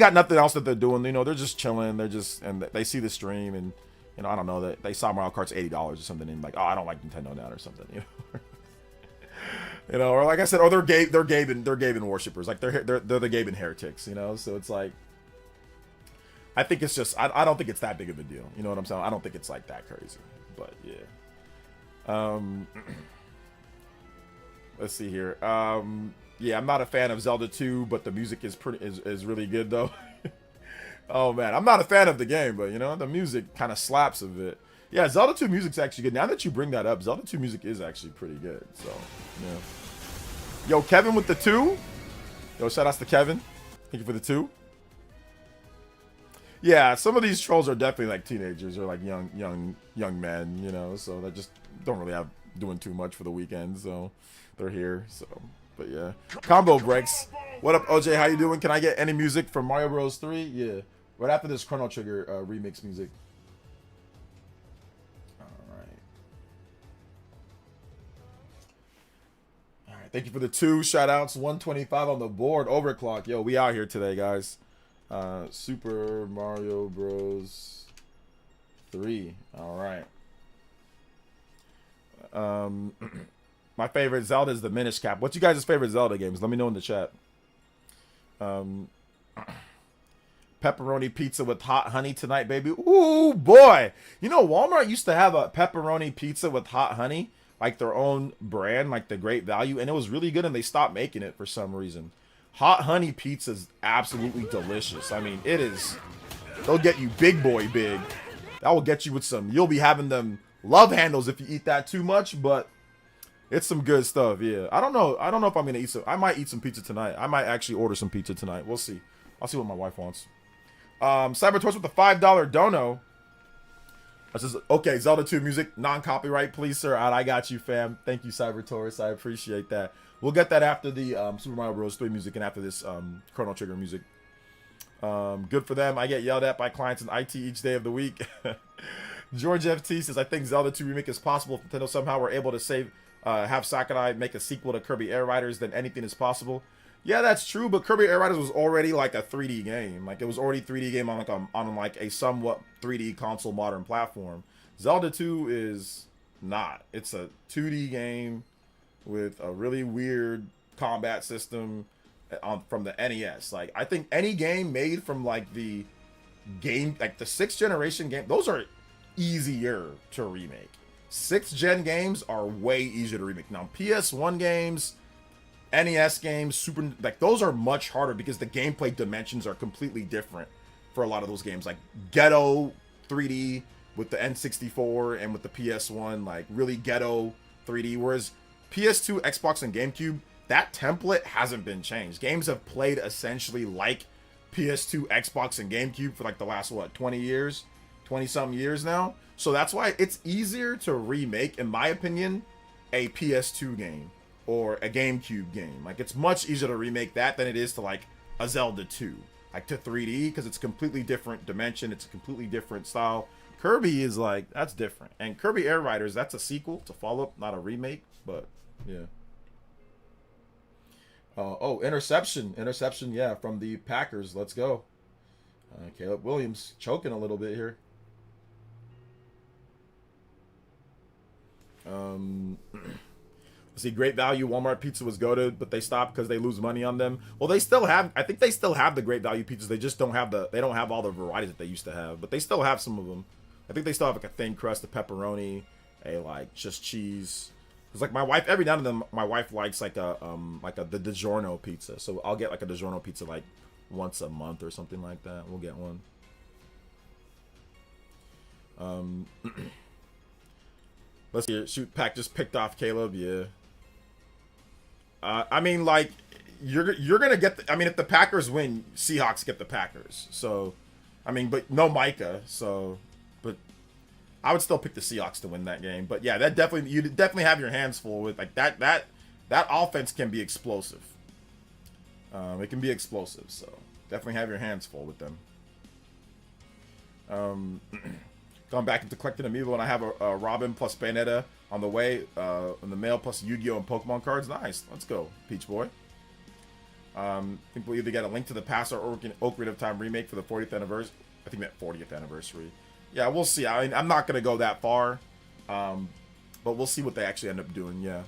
got nothing else that they're doing. You know, they're just chilling. And they see the stream and, you know, I don't know, that they saw Mario Kart's $80 or something and like, oh, I don't like Nintendo now or something, you know. You know, or like I said, or they're Gaben worshippers. Like they're the Gaben heretics, you know. So it's like, I think it's just I don't think it's that big of a deal. You know what I'm saying? I don't think it's like that crazy. But yeah. Let's see here. Yeah, I'm not a fan of Zelda 2, but the music is really good though. Oh man, I'm not a fan of the game, but you know, the music kind of slaps a bit. Yeah, Zelda 2 music's actually good. Now that you bring that up, Zelda 2 music is actually pretty good. So, yeah. Yo, Kevin with the 2. Yo, shout outs to Kevin. Thank you for the 2. Yeah, some of these trolls are definitely like teenagers or like young men, you know, so they just don't really have doing too much for the weekend, so they're here. So, but yeah. Combo Breaks. What up, OJ? How you doing? Can I get any music from Mario Bros 3? Yeah. Right after this Chrono Trigger remix music. Alright, thank you for the 2 shout outs. 125 on the board. Overclock. Yo, we out here today, guys. Super Mario Bros 3. Alright. My favorite Zelda is the Minish Cap. What's you guys' favorite Zelda games? Let me know in the chat. Pet pepperoni pizza with hot honey tonight, baby. Ooh, boy. You know, Walmart used to have a pepperoni pizza with hot honey, like their own brand, like the Great Value, and it was really good, and they stopped making it for some reason. Hot honey pizza is absolutely delicious. I mean, it is. They'll get you big boy big. That will get you with some. You'll be having them love handles if you eat that too much, but it's some good stuff. Yeah. I don't know if I'm gonna eat some. I might eat some pizza tonight. I might actually order some pizza tonight. We'll see. I'll see what my wife wants. Cybertorch with the $5 dono. This is okay. Zelda 2 music, non-copyright, please, sir. I got you, fam. Thank you, Cybertorch. I appreciate that. We'll get that after the Super Mario Bros. 3 music and after this Chrono Trigger music. Good for them. I get yelled at by clients in IT each day of the week. George FT says, I think Zelda 2 remake is possible if Nintendo somehow were able to have Sakurai make a sequel to Kirby Air Riders, then anything is possible. Yeah, that's true, but Kirby Air Riders was already like a 3D game. Like, it was already a 3D game on like a somewhat 3D console modern platform. Zelda 2 is not. It's a 2D game with a really weird combat system from the NES. Like, I think any game made from like the 6th generation game, those are easier to remake. 6th gen games are way easier to remake. Now, PS1 games, NES games, those are much harder because the gameplay dimensions are completely different for a lot of those games. Like ghetto 3D with the N64 and with the PS1, like really ghetto 3D. Whereas PS2, Xbox, and GameCube, that template hasn't been changed. Games have played essentially like PS2, Xbox, and GameCube for like the last, 20 years? 20-something years now. So that's why it's easier to remake, in my opinion, a PS2 game or a GameCube game. Like, it's much easier to remake that than it is to like a Zelda 2, like to 3D, because it's completely different dimension, it's a completely different style. Kirby is like, that's different. And Kirby Air Riders, that's a sequel, it's a follow-up, not a remake, but yeah. Interception, yeah, from the Packers. Let's go. Caleb Williams choking a little bit here. See, Great Value Walmart pizza was goated, but they stopped because they lose money on them. Well, they still have. I think they still have the Great Value pizzas. They just don't have they don't have all the varieties that they used to have, but they still have some of them. I think they still have like a thin crust, a pepperoni, a like just cheese. Cause like my wife, every now and then, my wife likes like the DiGiorno pizza. So I'll get like a DiGiorno pizza like once a month or something like that. We'll get one. Let's see. Shoot, Pack just picked off Caleb. Yeah. I mean, like, you're gonna get. I mean, if the Packers win, Seahawks get the Packers. So, I mean, but no Micah. So, but I would still pick the Seahawks to win that game. But yeah, you definitely have your hands full with like that offense can be explosive. It can be explosive. So definitely have your hands full with them. Going back into collecting amiibo, and I have a Robin plus Bayonetta on the way, in the mail, plus Yu-Gi-Oh! And Pokemon cards. Nice. Let's go, Peach Boy. I think we'll either get a Link to the Past or Ocarina of Time remake for the 40th anniversary. I think that 40th anniversary. Yeah, we'll see. I mean, I'm not going to go that far, but we'll see what they actually end up doing, yeah.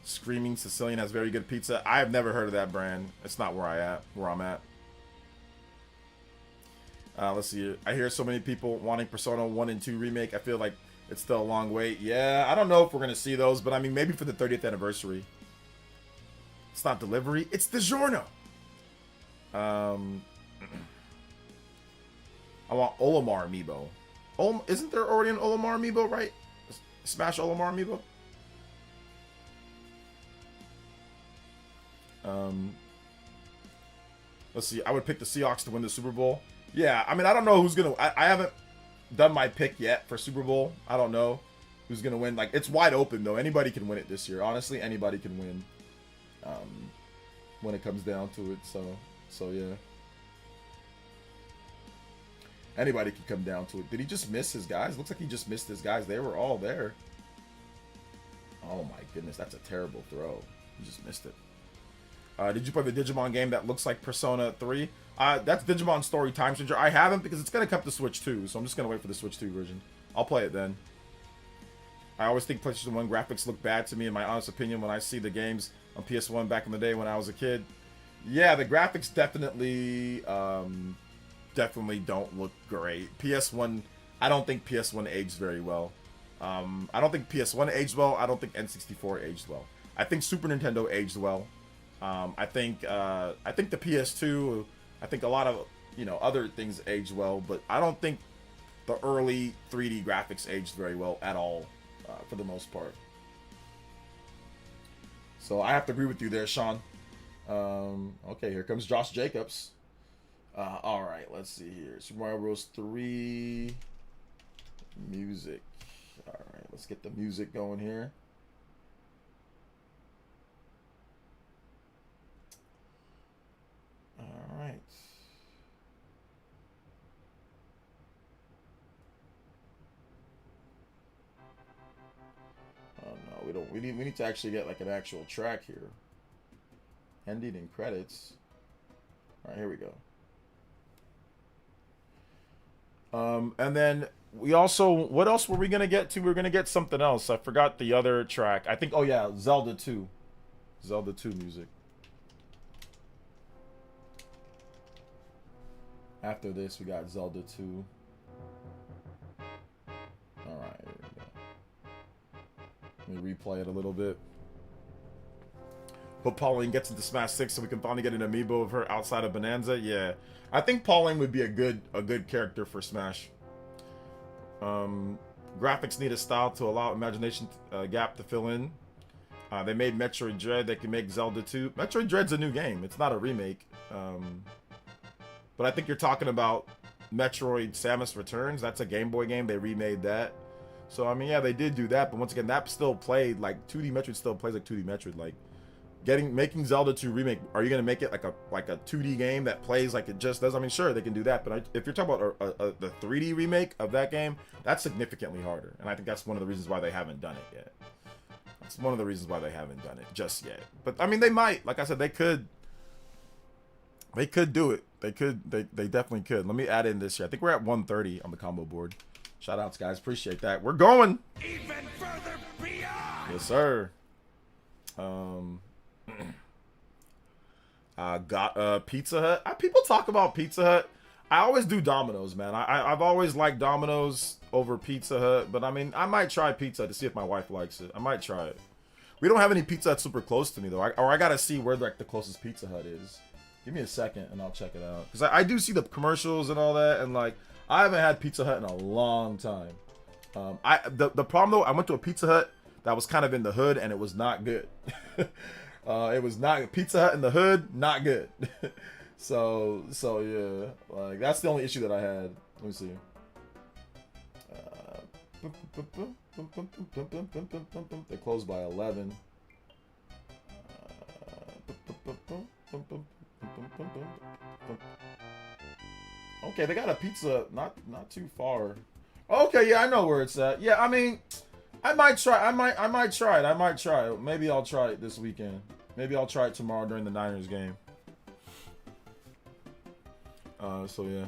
Screaming Sicilian has very good pizza. I have never heard of that brand. It's not where I'm at. Let's see. I hear so many people wanting Persona 1 and 2 remake. I feel like it's still a long wait. Yeah, I don't know if we're going to see those, but I mean, maybe for the 30th anniversary. It's not delivery. It's DiGiorno. I want Olimar amiibo. Isn't there already an Olimar amiibo, right? Smash Olimar amiibo? Let's see. I would pick the Seahawks to win the Super Bowl. Yeah, I mean, I don't know who's going to... I haven't done my pick yet for Super Bowl. I don't know who's going to win. Like, it's wide open, though. Anybody can win it this year. Honestly, anybody can win when it comes down to it. So yeah. Anybody can come down to it. Did he just miss his guys? Looks like he just missed his guys. They were all there. Oh, my goodness. That's a terrible throw. He just missed it. Did you play the Digimon game that looks like Persona 3? That's Digimon Story Time Changer. I haven't because it's going to come to Switch 2, so I'm just going to wait for the Switch 2 version. I'll play it then. I always think PlayStation 1 graphics look bad to me, in my honest opinion, when I see the games on PS1 back in the day when I was a kid. Yeah, the graphics definitely don't look great. PS1, I don't think PS1 aged very well. I don't think PS1 aged well. I don't think N64 aged well. I think Super Nintendo aged well. I think the PS2, I think a lot of other things aged well, but I don't think the early 3D graphics aged very well at all, for the most part. So I have to agree with you there, Sean. Okay, here comes Josh Jacobs. All right, let's see here. Super Mario Bros. 3 music. All right, let's get the music going here. All right. Oh no, we don't. We need to actually get like an actual track here. Ending in credits. All right, here we go. And then we also, what else were we gonna get to? We were gonna get something else. I forgot the other track. I think, oh yeah, Zelda 2. Zelda 2 music. After this, we got Zelda 2. All right, here we go. Let me replay it a little bit. Hope Pauline gets into Smash 6 so we can finally get an amiibo of her outside of Bonanza. Yeah, I think Pauline would be a good character for Smash. Graphics need a style to allow imagination gap to fill in. They made Metroid Dread. They can make Zelda 2. Metroid Dread's a new game. It's not a remake. But I think you're talking about Metroid Samus Returns. That's a Game Boy game. They remade that. So, I mean, yeah, they did do that. But once again, that still played like 2D Metroid still plays like 2D Metroid. Like, making Zelda 2 remake, are you gonna make it like a 2D game that plays like it just does? I mean, sure, they can do that, but if you're talking about the 3D remake of that game, that's significantly harder, and I think that's one of the reasons why they haven't done it yet. That's one of the reasons why they haven't done it just yet. But I mean, they might. Like I said, they could do it. They definitely could. Let me add in this here. I think we're at 130 on the combo board. Shout outs, guys. Appreciate that. We're going. Even further beyond. Yes, sir. Got Pizza Hut. People talk about Pizza Hut. I always do Domino's, man. I've always liked Domino's over Pizza Hut, but I mean, I might try Pizza Hut to see if my wife likes it. I might try it. We don't have any Pizza Hut super close to me though, or I gotta see where like the closest Pizza Hut is. Give me a second and I'll check it out, because I do see the commercials and all that, and like I haven't had Pizza Hut in a long time. The problem though, I went to a Pizza Hut that was kind of in the hood and it was not good. It was not Pizza Hut in the hood, not good. so yeah, like that's the only issue that I had. Let me see. They closed by 11. Okay, they got a pizza not too far. Okay, yeah, I know where it's at. Yeah, I mean, I might try it. Maybe I'll try it this weekend. Maybe I'll try it tomorrow during the Niners game. So yeah.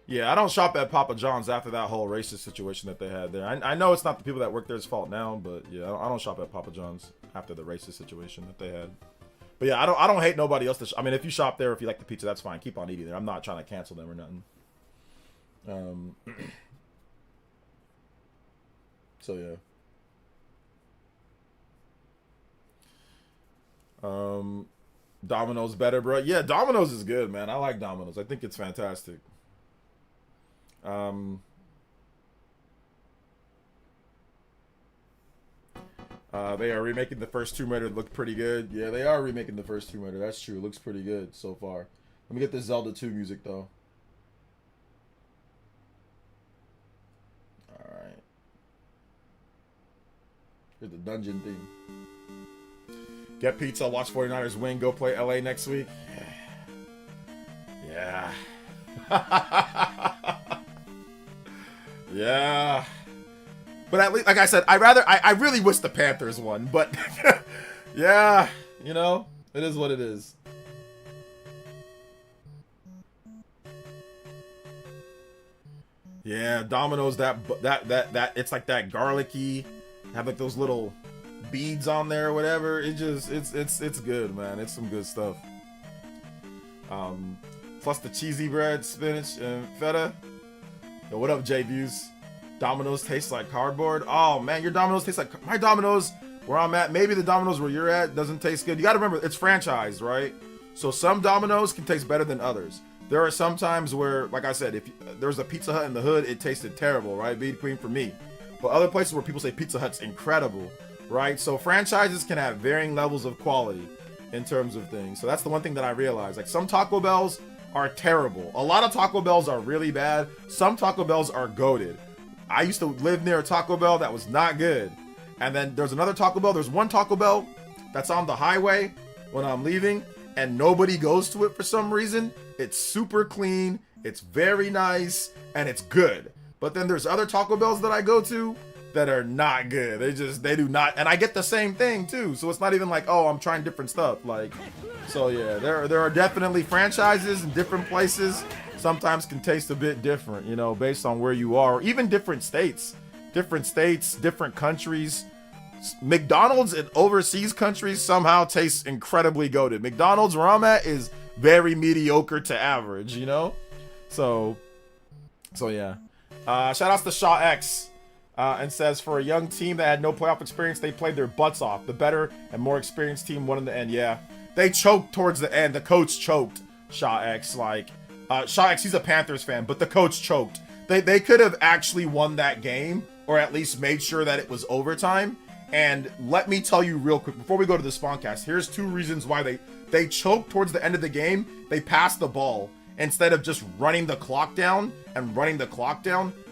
Yeah, I don't shop at Papa John's after that whole racist situation that they had there. I know it's not the people that work there's fault now, but yeah, I don't shop at Papa John's after the racist situation that they had. But yeah, I don't hate nobody else. I mean, if you shop there, if you like the pizza, that's fine. Keep on eating there. I'm not trying to cancel them or nothing. So yeah. Domino's better, bro. Yeah, Domino's is good, man. I like Domino's. I think it's fantastic. They are remaking the first Tomb Raider. Look pretty good. Yeah, they are remaking the first Tomb Raider. That's true. Looks pretty good so far. Let me get this Zelda 2 music though. Alright. Here's the dungeon theme. Get pizza, watch 49ers win, go play LA next week. Yeah. Yeah. But at least, like I said, I really wish the Panthers won, but yeah, you know, it is what it is. Yeah, Domino's, that it's like that garlicky, have like those little beads on there or whatever. It just it's good, man. It's some good stuff. Plus the cheesy bread, spinach, and feta. Yo, what up, J-Views? Domino's taste like cardboard. Oh man, your Domino's taste like my Domino's where I'm at. Maybe the Domino's where you're at doesn't taste good. You gotta remember, it's franchised, right? So some Domino's can taste better than others. There are some times where, like I said, if there's a Pizza Hut in the hood, it tasted terrible, right? Be Queen for me. But other places where people say Pizza Hut's incredible, right? So franchises can have varying levels of quality in terms of things. So that's the one thing that I realized. Like some Taco Bells are terrible. A lot of Taco Bells are really bad. Some Taco Bells are goated. I used to live near a Taco Bell that was not good. And then there's another Taco Bell. There's one Taco Bell that's on the highway when I'm leaving and nobody goes to it for some reason. It's super clean. It's very nice and it's good. But then there's other Taco Bells that I go to that are not good. They do not. And I get the same thing too. So it's not even like, oh, I'm trying different stuff. Like, so yeah, there are definitely franchises in different places. Sometimes can taste a bit different, you know, based on where you are, or even different states, different countries. McDonald's in overseas countries somehow tastes incredibly goated. McDonald's where I'm at is very mediocre to average, you know? So yeah. Shout outs to Shaw X. And says, for a young team that had no playoff experience, they played their butts off. The better and more experienced team won in the end. Yeah, they choked towards the end. The coach choked. Shaw X, like, Shaw X, he's a Panthers fan, but the coach choked. They could have actually won that game, or at least made sure that it was overtime. And let me tell you real quick, before we go to the Spawncast, here's 2 reasons why they choked towards the end of the game. They passed the ball. Instead of just running the clock down,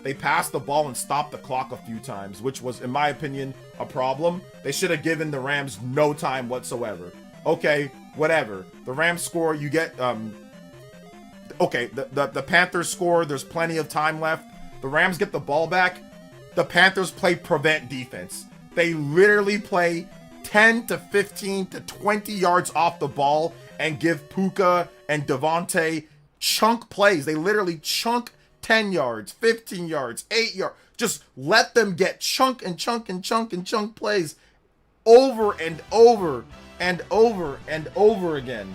they passed the ball and stopped the clock a few times, which was, in my opinion, a problem. They should have given the Rams no time whatsoever. Okay, whatever. The Rams score, you get, okay, the Panthers score, there's plenty of time left. The Rams get the ball back. The Panthers play prevent defense. They literally play 10 to 15 to 20 yards off the ball and give Puka and Devontae chunk plays. They literally chunk 10 yards, 15 yards, 8 yards. Just let them get chunk and chunk and chunk and chunk plays over and over and over and over again.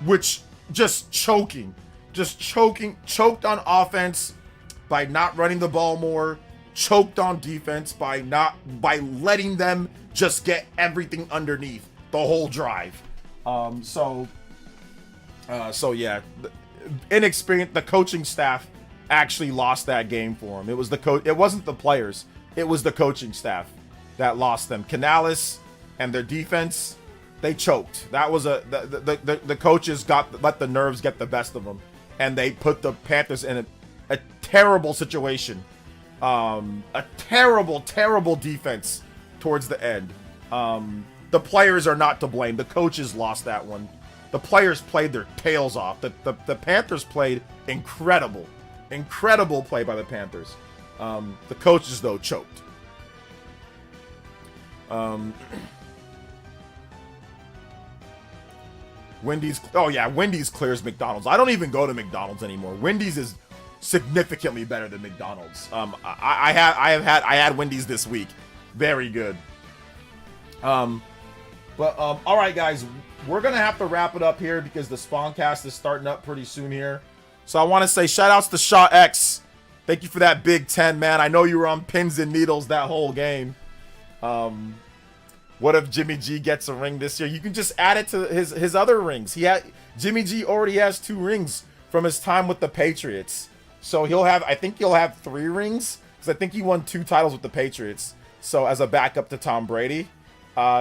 Which just choked on offense by not running the ball more, choked on defense by letting them just get everything underneath the whole drive. So yeah, inexperienced. The coaching staff actually lost that game for him. It was the coach. It wasn't the players. It was the coaching staff that lost them. Canales and their defense, they choked. That was the coaches let the nerves get the best of them, and they put the Panthers in a terrible situation. A terrible defense towards the end. The players are not to blame. The coaches lost that one. The players played their tails off. The Panthers played incredible play by the Panthers. The coaches, though, choked. Wendy's. Oh yeah, Wendy's clears McDonald's. I don't even go to McDonald's anymore. Wendy's is significantly better than McDonald's. I had Wendy's this week. Very good. All right, guys. We're going to have to wrap it up here because the Spawncast is starting up pretty soon here. So I want to say shout outs to Shaw X. Thank you for that Big 10, man. I know you were on pins and needles that whole game. What if Jimmy G gets a ring this year? You can just add it to his other rings. Jimmy G already has 2 rings from his time with the Patriots. So I think he'll have 3 rings because I think he won 2 titles with the Patriots. So as a backup to Tom Brady.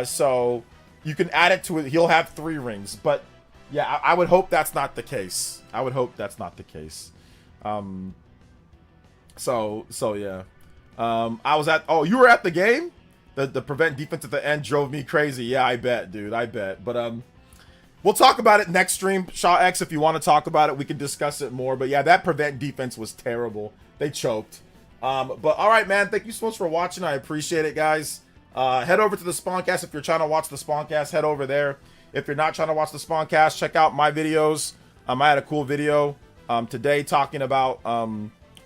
So you can add it to it. He'll have 3 rings, but yeah, I would hope that's not the case. So yeah. You were at the game? The prevent defense at the end drove me crazy. Yeah, I bet, dude. I bet. But we'll talk about it next stream. Shaw X, if you want to talk about it, we can discuss it more. But yeah, that prevent defense was terrible. They choked. But all right, man. Thank you so much for watching. I appreciate it, guys. Head over to the Spawncast if you're trying to watch the Spawncast. Head over there. If you're not trying to watch the Spawncast, check out my videos. I had a cool video today talking about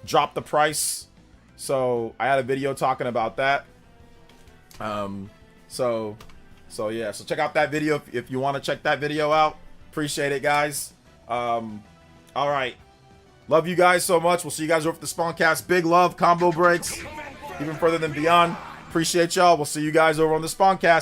drop the price. So I had a video talking about that. So yeah, so check out that video if you want to check that video out. Appreciate it, guys. All right, love you guys so much. We'll see you guys over at the Spawncast. Big love, combo breaks, even further than beyond. Appreciate y'all. We'll see you guys over on the Spawncast.